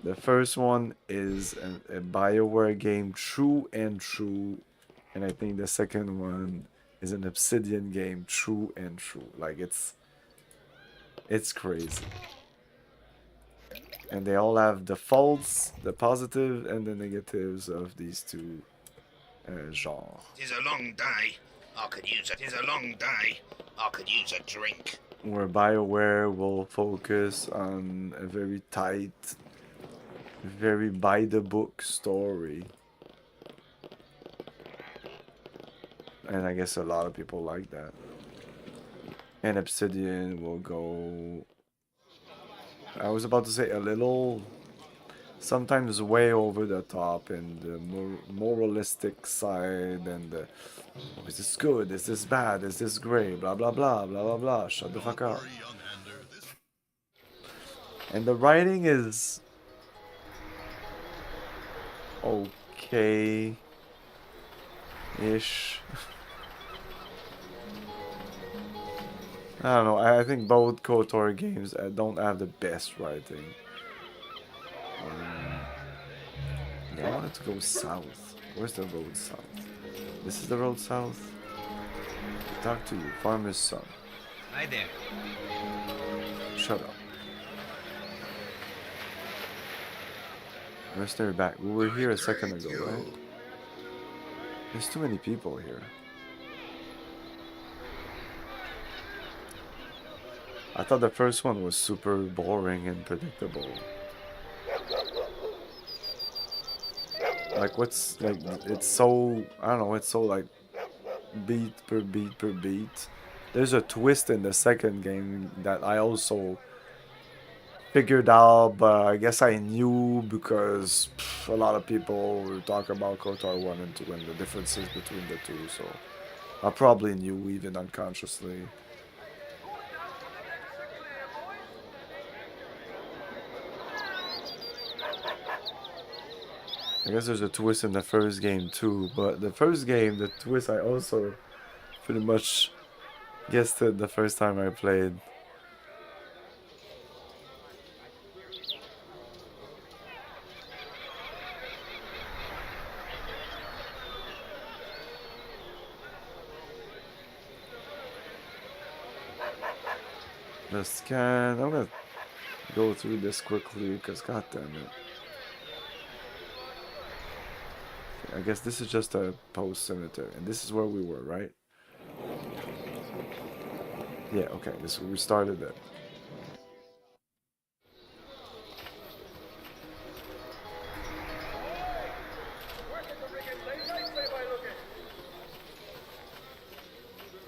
The first one is a BioWare game, true and true. And I think the second one is an Obsidian game, true and true. Like, it's crazy. And they all have the faults, the positive, and the negatives of these two genres. It is a long day. I could use it. It is a long day. I could use a drink. Where BioWare will focus on a very tight, very by-the-book story. And I guess a lot of people like that. And Obsidian will go... I was about to say a little... Sometimes way over the top in the moralistic side and the... Oh, is this good? Is this bad? Is this great? Blah, blah, blah, blah, blah, blah. Shut the fuck up. And the writing is... okay... ish. I don't know, I think both KOTOR games don't have the best writing. I wanted to go south. Where's the road south? This is the road south? Talk to you, farmer's son. Hi there. Shut up. Let's stay back. We were here a second ago, right? There's too many people here. I thought the first one was super boring and predictable. Like, what's, like, it's so, I don't know, it's so, like, beat per beat per beat. There's a twist in the second game that I also figured out, but I guess I knew because a lot of people were talking about KOTOR 1 and 2 and the differences between the two, so I probably knew even unconsciously. I guess there's a twist in the first game too, but the first game, the twist I also pretty much guessed it the first time I played. The scan, I'm gonna go through this quickly because goddamn it. I guess this is just a post cemetery, and this is where we were, right? Yeah, okay, this we started it.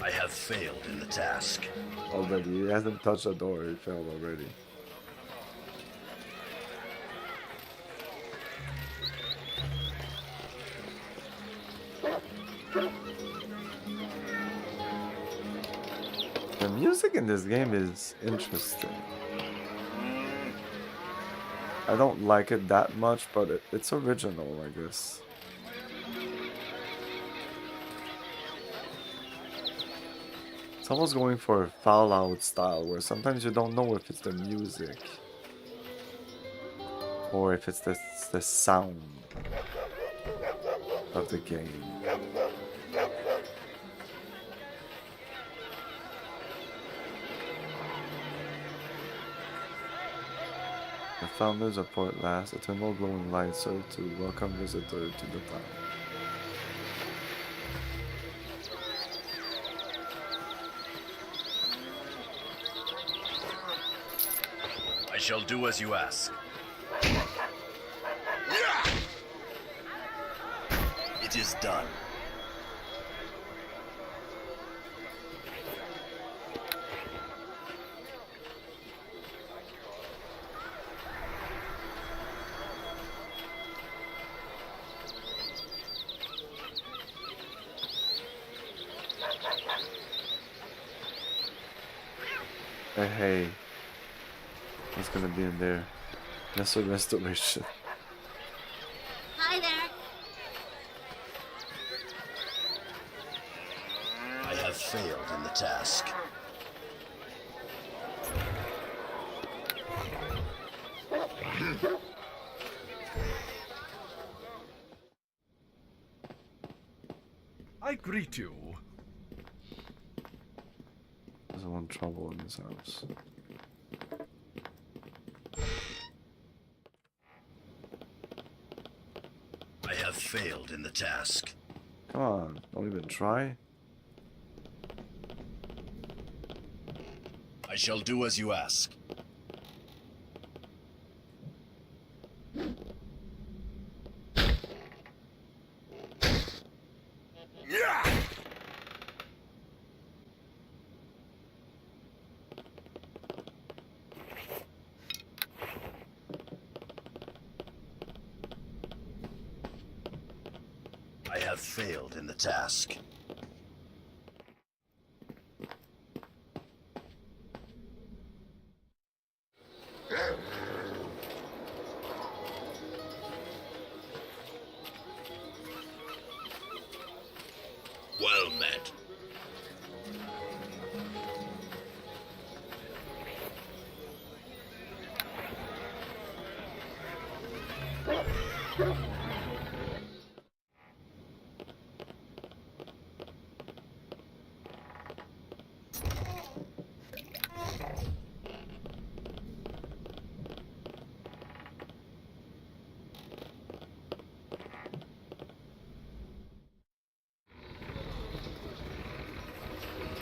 I have failed in the task. Already, he hasn't touched the door, he failed already. The music in this game is interesting. I don't like it that much, but it's original, I guess. It's almost going for a Fallout style, where sometimes you don't know if it's the music or if it's the sound of the game. The founders of Port Last, eternal glowing light serve to welcome visitors to the town. I shall do as you ask. It is done. Hey, what's gonna be in there? That's a restoration. Hi there. I have failed in the task. I greet you. Doesn't want trouble in this house. I have failed in the task. Come on, don't even try. I shall do as you ask. I have failed in the task. Well met.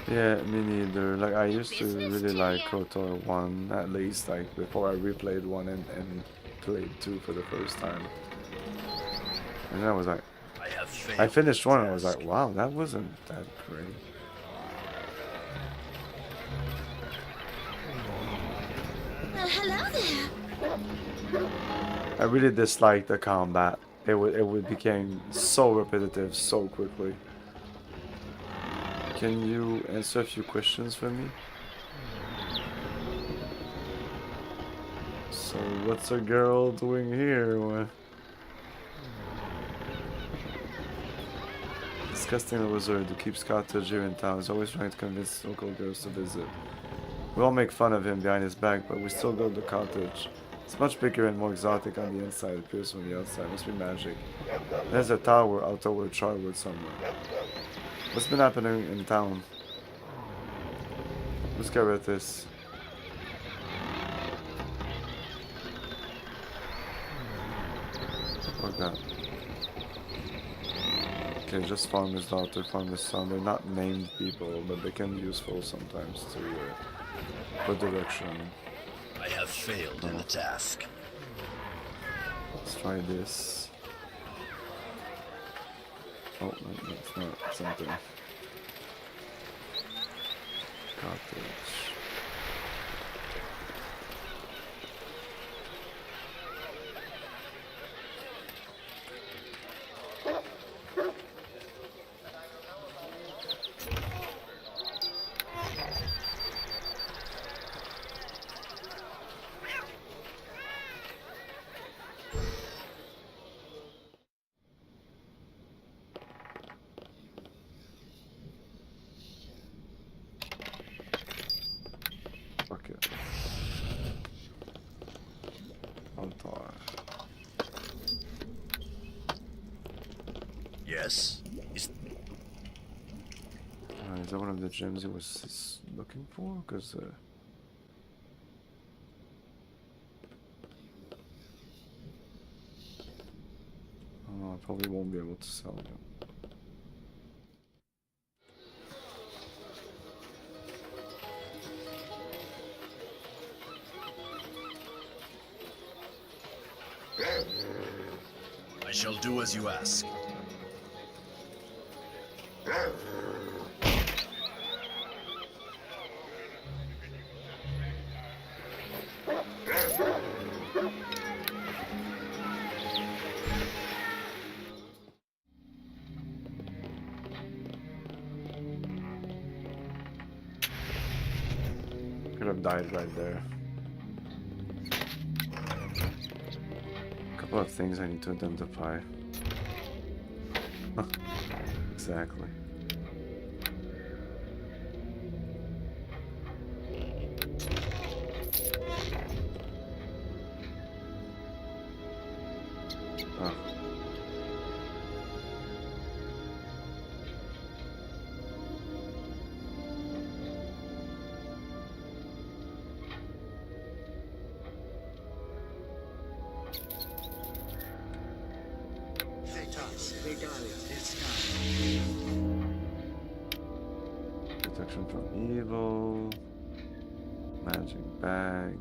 Yeah, me neither. Like, I used to really like KOTOR 1, at least, like, before I replayed 1 and played 2 for the first time. And then I was like, I finished 1 and I was like, wow, that wasn't that great. Well, hello there. I really disliked the combat. It became so repetitive so quickly. Can you answer a few questions for me? So, what's a girl doing here? Disgusting the wizard who keeps cottage here in town is always trying to convince local girls to visit. We all make fun of him behind his back, but we still go to the cottage. It's much bigger and more exotic on the inside, it appears from the outside. It must be magic. There's a tower out toward Charwood somewhere. What's been happening in town? Let's get rid of this. Fuck that. Okay, just farm his daughter, farm his son. They're not named people, but they can be useful sometimes to put direction. I have failed in the task. Let's try this. Oh, no, that's not something. Cottage. Okay. Altar. Yes? Is that one of the gems he was looking for? Because I probably won't be able to sell him. I shall do as you ask. Could have died right there. A couple of things I need to identify. Exactly. Oh. Protection from evil. Magic bag.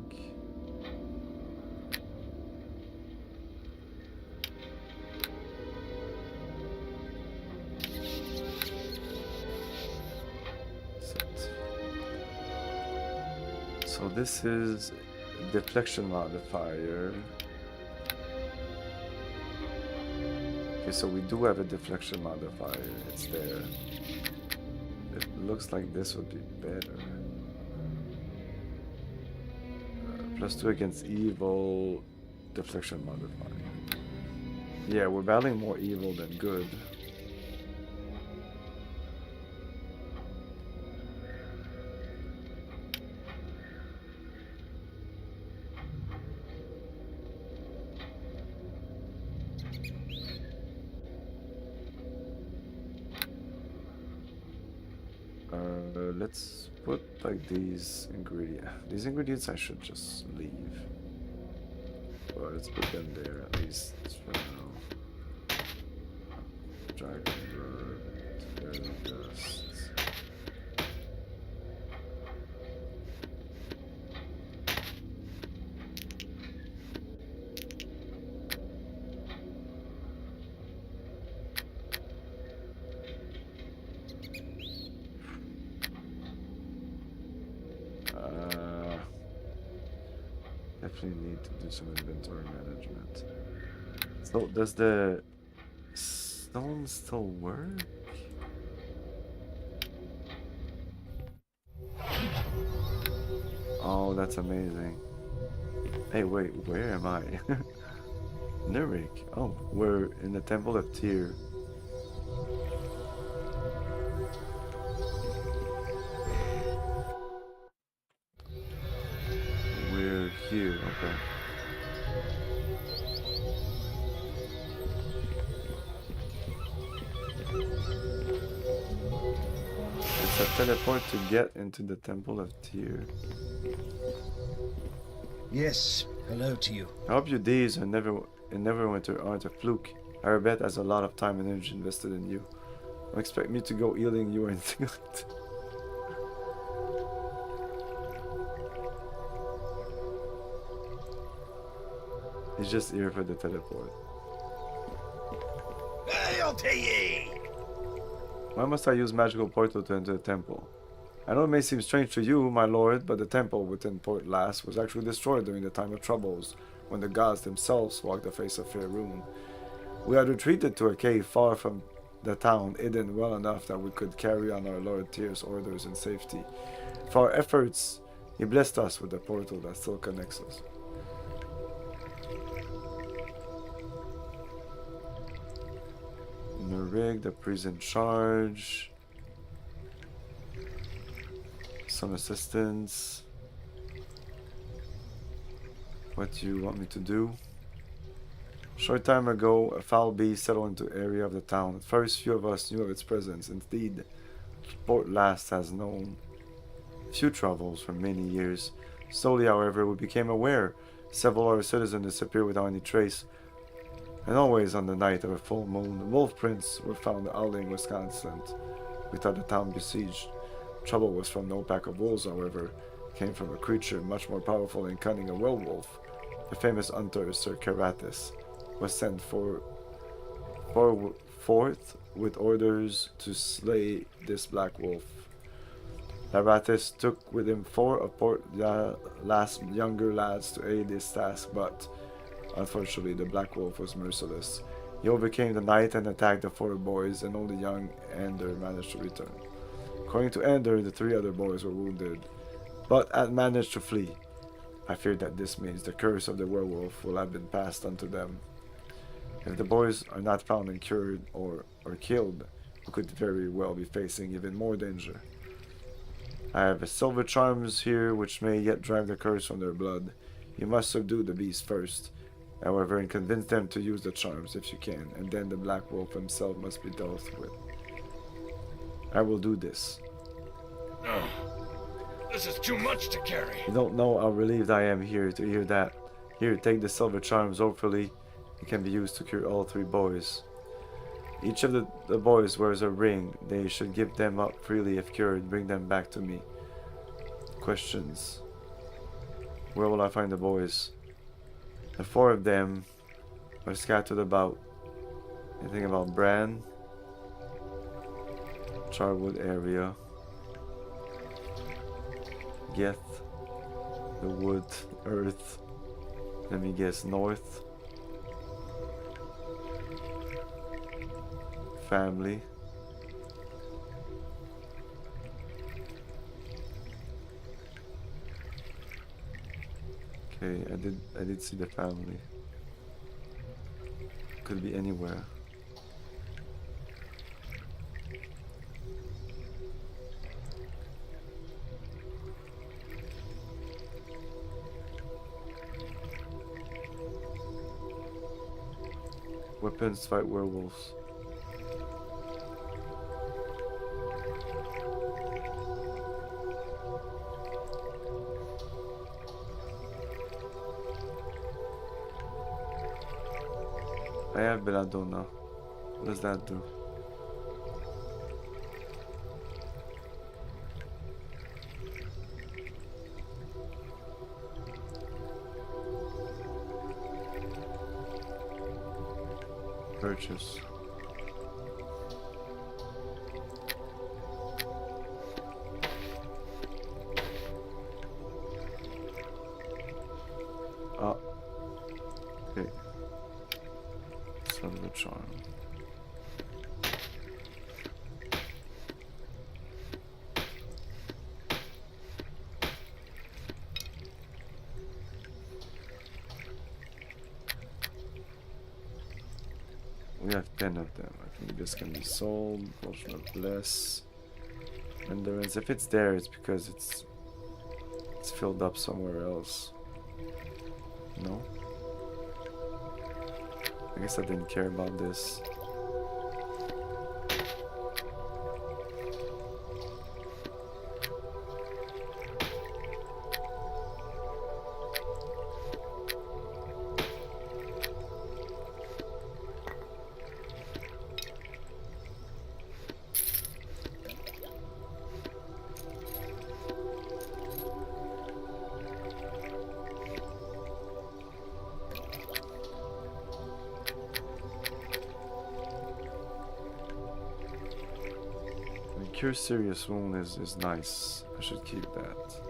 So this is deflection modifier. Okay, so we do have a deflection modifier. It's there. It looks like this would be better. +2 against evil, deflection modifier. Yeah, we're battling more evil than good. Let's put like these ingredients. These ingredients I should just leave. Well, let's put them there at least for now. Dragon bird, fairy dust. Definitely need to do some inventory management. So does the stone still work? Oh, that's amazing. Hey, wait, where am I? Nerik. Oh, we're in the Temple of Tyr. We're here, okay. It's a teleport to get into the Temple of Tyr. Yes, hello to you. I hope your days in Neverwinter aren't a fluke. Arabette has a lot of time and energy invested in you. Don't expect me to go healing you or anything like that. He's just here for the teleport. Why must I use magical portal to enter the temple? I know it may seem strange to you, my lord, but the temple within Port Last was actually destroyed during the time of troubles, when the gods themselves walked the face of Faerun. We had retreated to a cave far from the town, hidden well enough that we could carry on our Lord Tyr's orders in safety. For our efforts, he blessed us with a portal that still connects us. Rig, the prison charge. Some assistance. What do you want me to do? Short time ago, a foul beast settled into the area of the town. At first, few of us knew of its presence. Indeed, Port Last has known few troubles for many years. Slowly, however, we became aware several of our citizens disappeared without any trace. And always on the night of a full moon, the wolf prints were found howling Wisconsin. We thought the town besieged. Trouble was from no pack of wolves, however. It came from a creature much more powerful and cunning, a werewolf. The famous hunter, Sir Carathis, was sent forth with orders to slay this black wolf. Carathis took with him 4 of Port Last's younger lads to aid his task, but unfortunately, the Black Wolf was merciless. He overcame the night and attacked the 4 boys, and only young Ender managed to return. According to Ender, the 3 other boys were wounded, but had managed to flee. I fear that this means the curse of the werewolf will have been passed on to them. If the boys are not found and cured or killed, we could very well be facing even more danger. I have silver charms here which may yet drive the curse from their blood. You must subdue the beast first, however, and convince them to use the charms if you can, and then the Black Wolf himself must be dealt with. I will do this. No. This is too much to carry. You don't know how relieved I am here to hear that. Here, take the silver charms, hopefully it can be used to cure all 3 boys. Each of the boys wears a ring. They should give them up freely if cured. Bring them back to me. Questions. Where will I find the boys? The 4 of them are scattered about. Anything about Bran? Charwood area. Geth. The wood. Earth. Let me guess, north. Family. Okay, I did see the family. Could be anywhere. Weapons fight werewolves. I have Belladonna. What does that do? Purchase. Ah. Okay. Silver charm. We have 10 of them. I think this can be sold. Potion of Bless. Endurance. If it's there, it's because it's filled up somewhere else. No? I guess I didn't care about this. Cure Serious Wound is nice. I should keep that.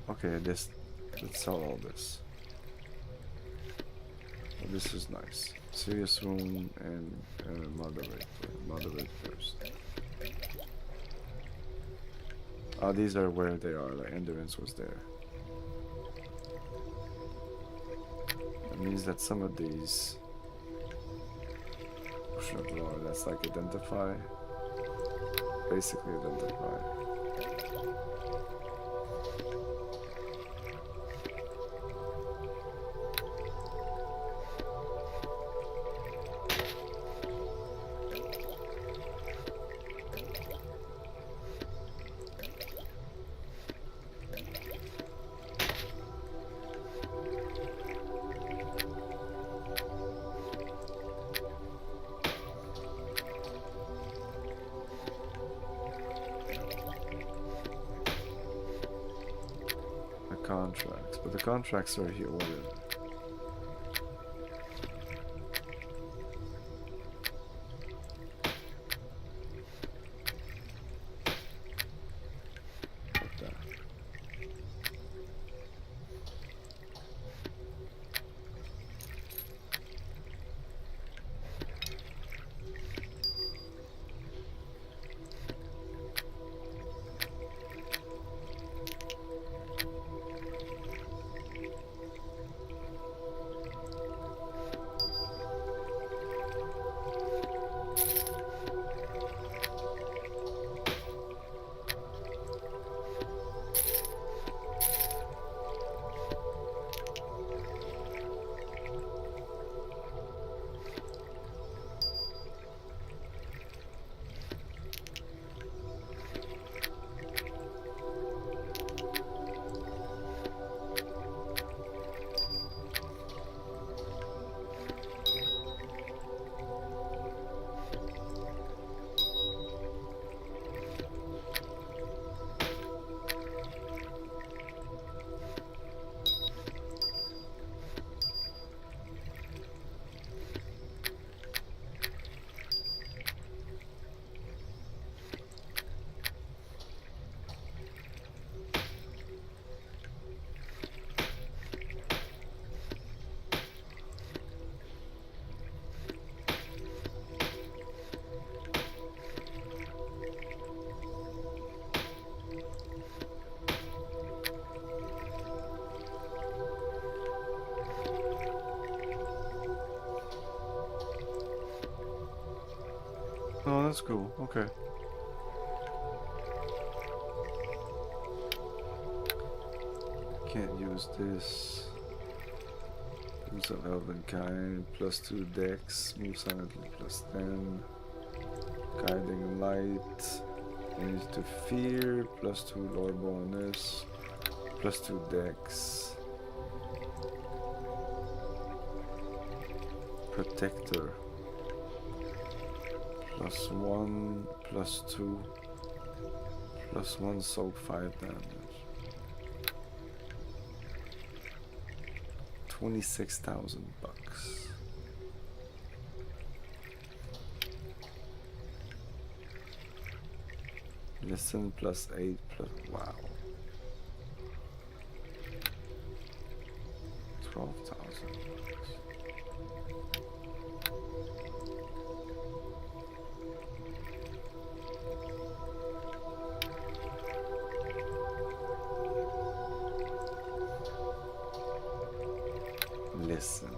Okay, let's sell all this. Well, this is nice. Serious Wound and Moderate. Moderate first. Oh, these are where they are. Like Endurance was there. That means that some of these Potion of Lore, that's like identify. Basically identify. Contracts, but the contracts are here ordered. Oh, that's cool. Okay. Can't use this. Use of Elven Kind, +2 Dex, move silently, +10. Guiding Light, Energy to Fear, +2 lore bonus, +2 Dex. Protector. +1, +2, +1 soak 5 damage. 26,000 bucks. Listen +8 wow. 12,000 bucks. Listen.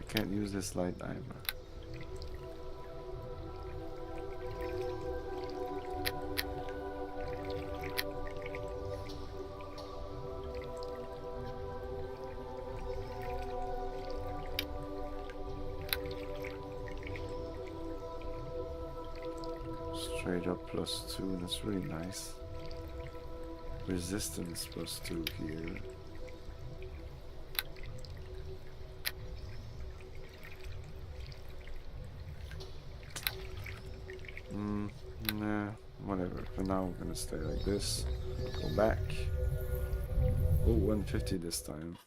I can't use this light either. Straight up +2, that's really nice. Resistance +2 here. Nah, whatever. For now, I'm gonna stay like this. Go back. Oh, 150 this time.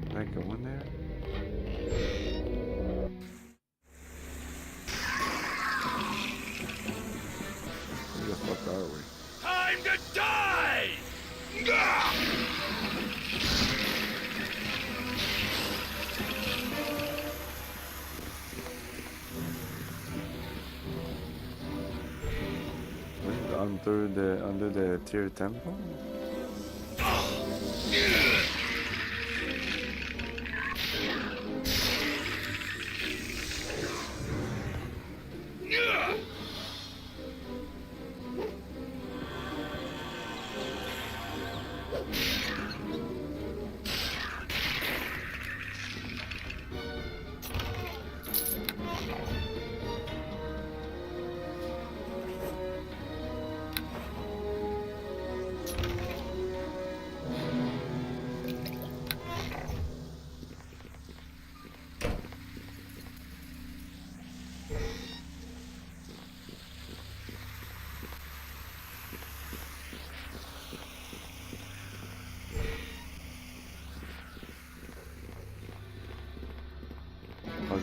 Can I go in there? Where the fuck are we? Time to die! Gah! Under the tier temple?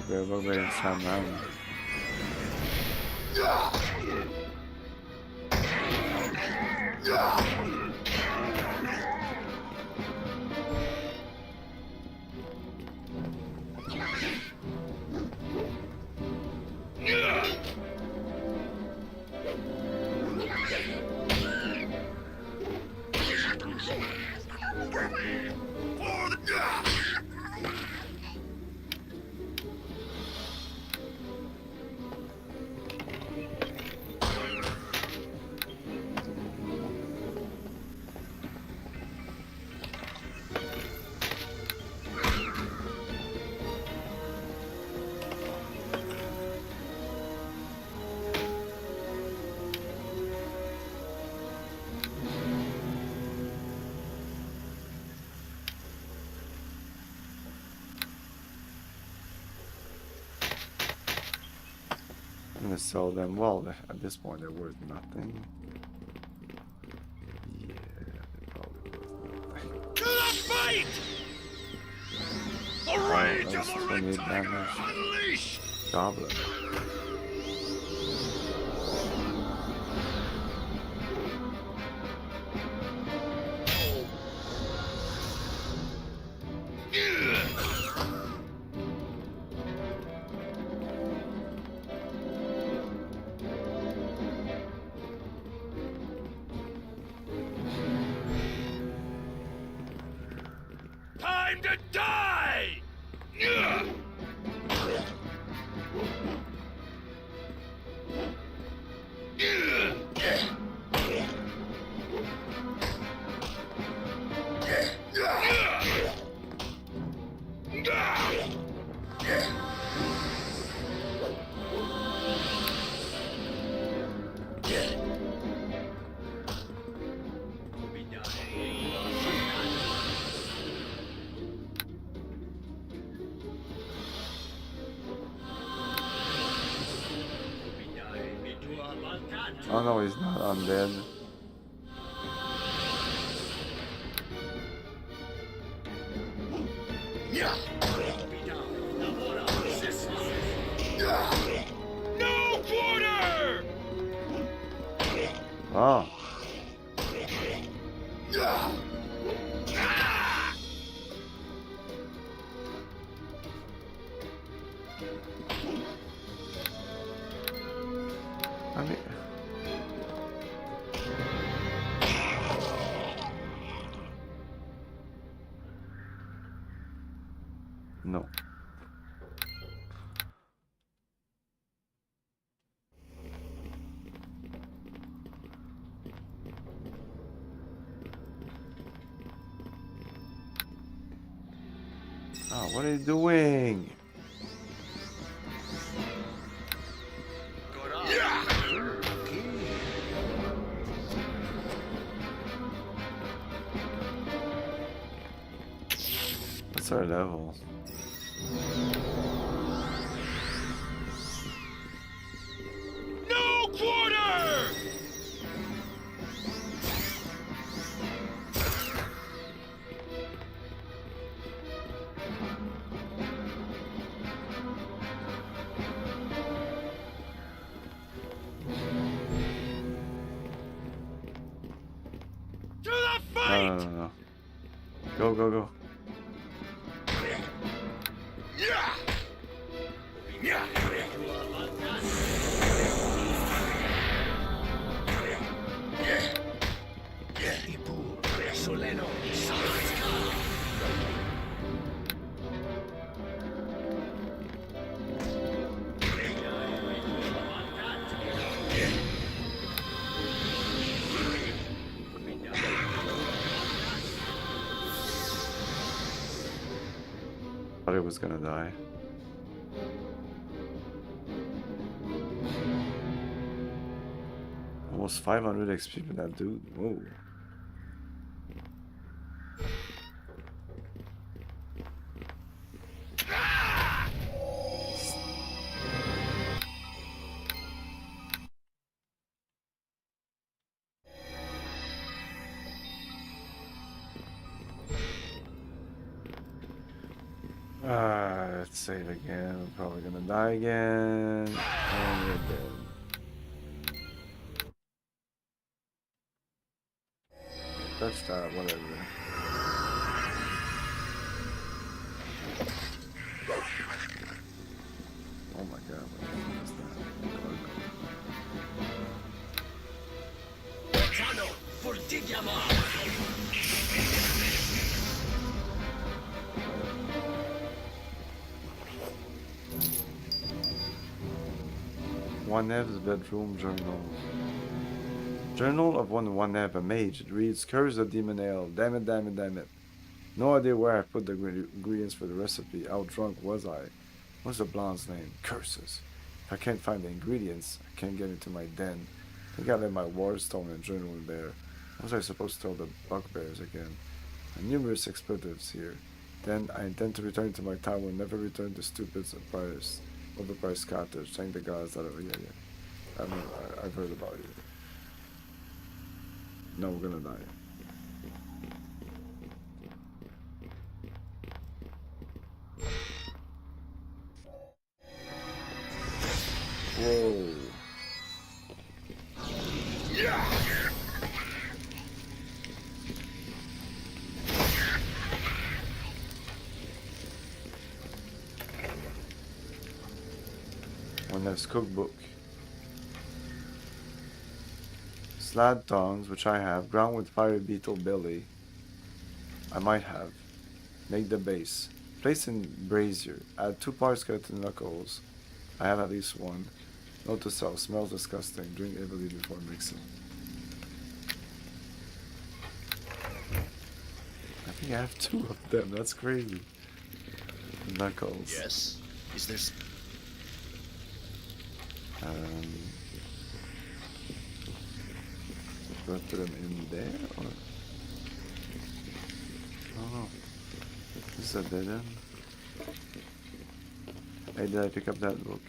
We're waiting some round. I'm gonna sell them. Well, at this point they're worth nothing. Yeah, they're probably worth nothing. To the fight! The rage of the red tiger unleashed! Goblin. Time to die! Oh no, he's not undead. No quarter! Oh. I mean, no. Oh, what are you doing? What's our level? No quarter! To the fight! No. Go, go, go. Yeah! Yeah! Thought it was gonna die. Almost 500 XP for that dude. Whoa. Let's save again. I'm probably gonna die again. And we're dead. Touch that, whatever. Oh my god, what the fuck is One Nev's bedroom journal. Journal of one Nev, a mage. It reads, Curse of Demon Ale. Damn it, damn it, damn it. No idea where I put the ingredients for the recipe. How drunk was I? What's the blonde's name? Curses. If I can't find the ingredients, I can't get into my den. I think I left my war stone and journal in there. What was I supposed to tell the bugbears again? Numerous expletives here. Then I intend to return to my town and never return to stupid overpriced cottage. Thank the gods that I've heard about you. No, we're gonna die. Whoa. Yeah! One Nev's cookbook. Slad tongs, which I have, ground with fire beetle belly. I might have. Make the base. Place in brazier. Add 2 parts skeleton knuckles. I have at least 1. Note to self. Smells disgusting. Drink heavily before mixing. I think I have 2 of them. That's crazy. Knuckles. Yes. Is there... Put them in there, or? Oh, is that dead end? Hey, did I pick up that book?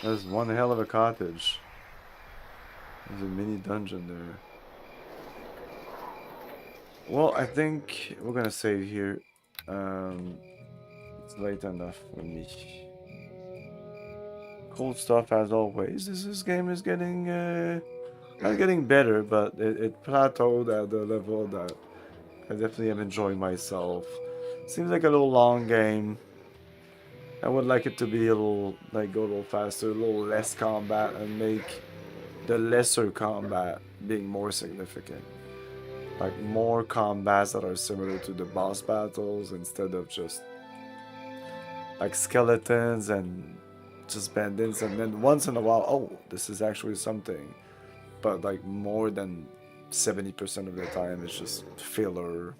There's one hell of a cottage. There's a mini dungeon there. Well, I think we're gonna save here. It's late enough for me. Cool stuff as always. This game is getting not getting better, but it plateaued at the level that I definitely am enjoying myself. Seems like a little long game. I would like it to be a little, like, go a little faster, a little less combat, and make the lesser combat being more significant. Like, more combats that are similar to the boss battles instead of just, like, skeletons and just bandits, and then once in a while, oh, this is actually something. But, like, more than 70% of the time, it's just filler.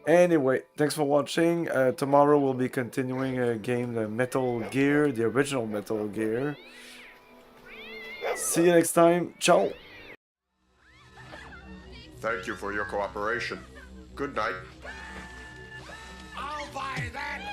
Anyway, thanks for watching. Tomorrow we'll be continuing a game, the Metal Gear, the original Metal Gear. See you next time. Ciao! Thank you for your cooperation. Good night. I'll buy that!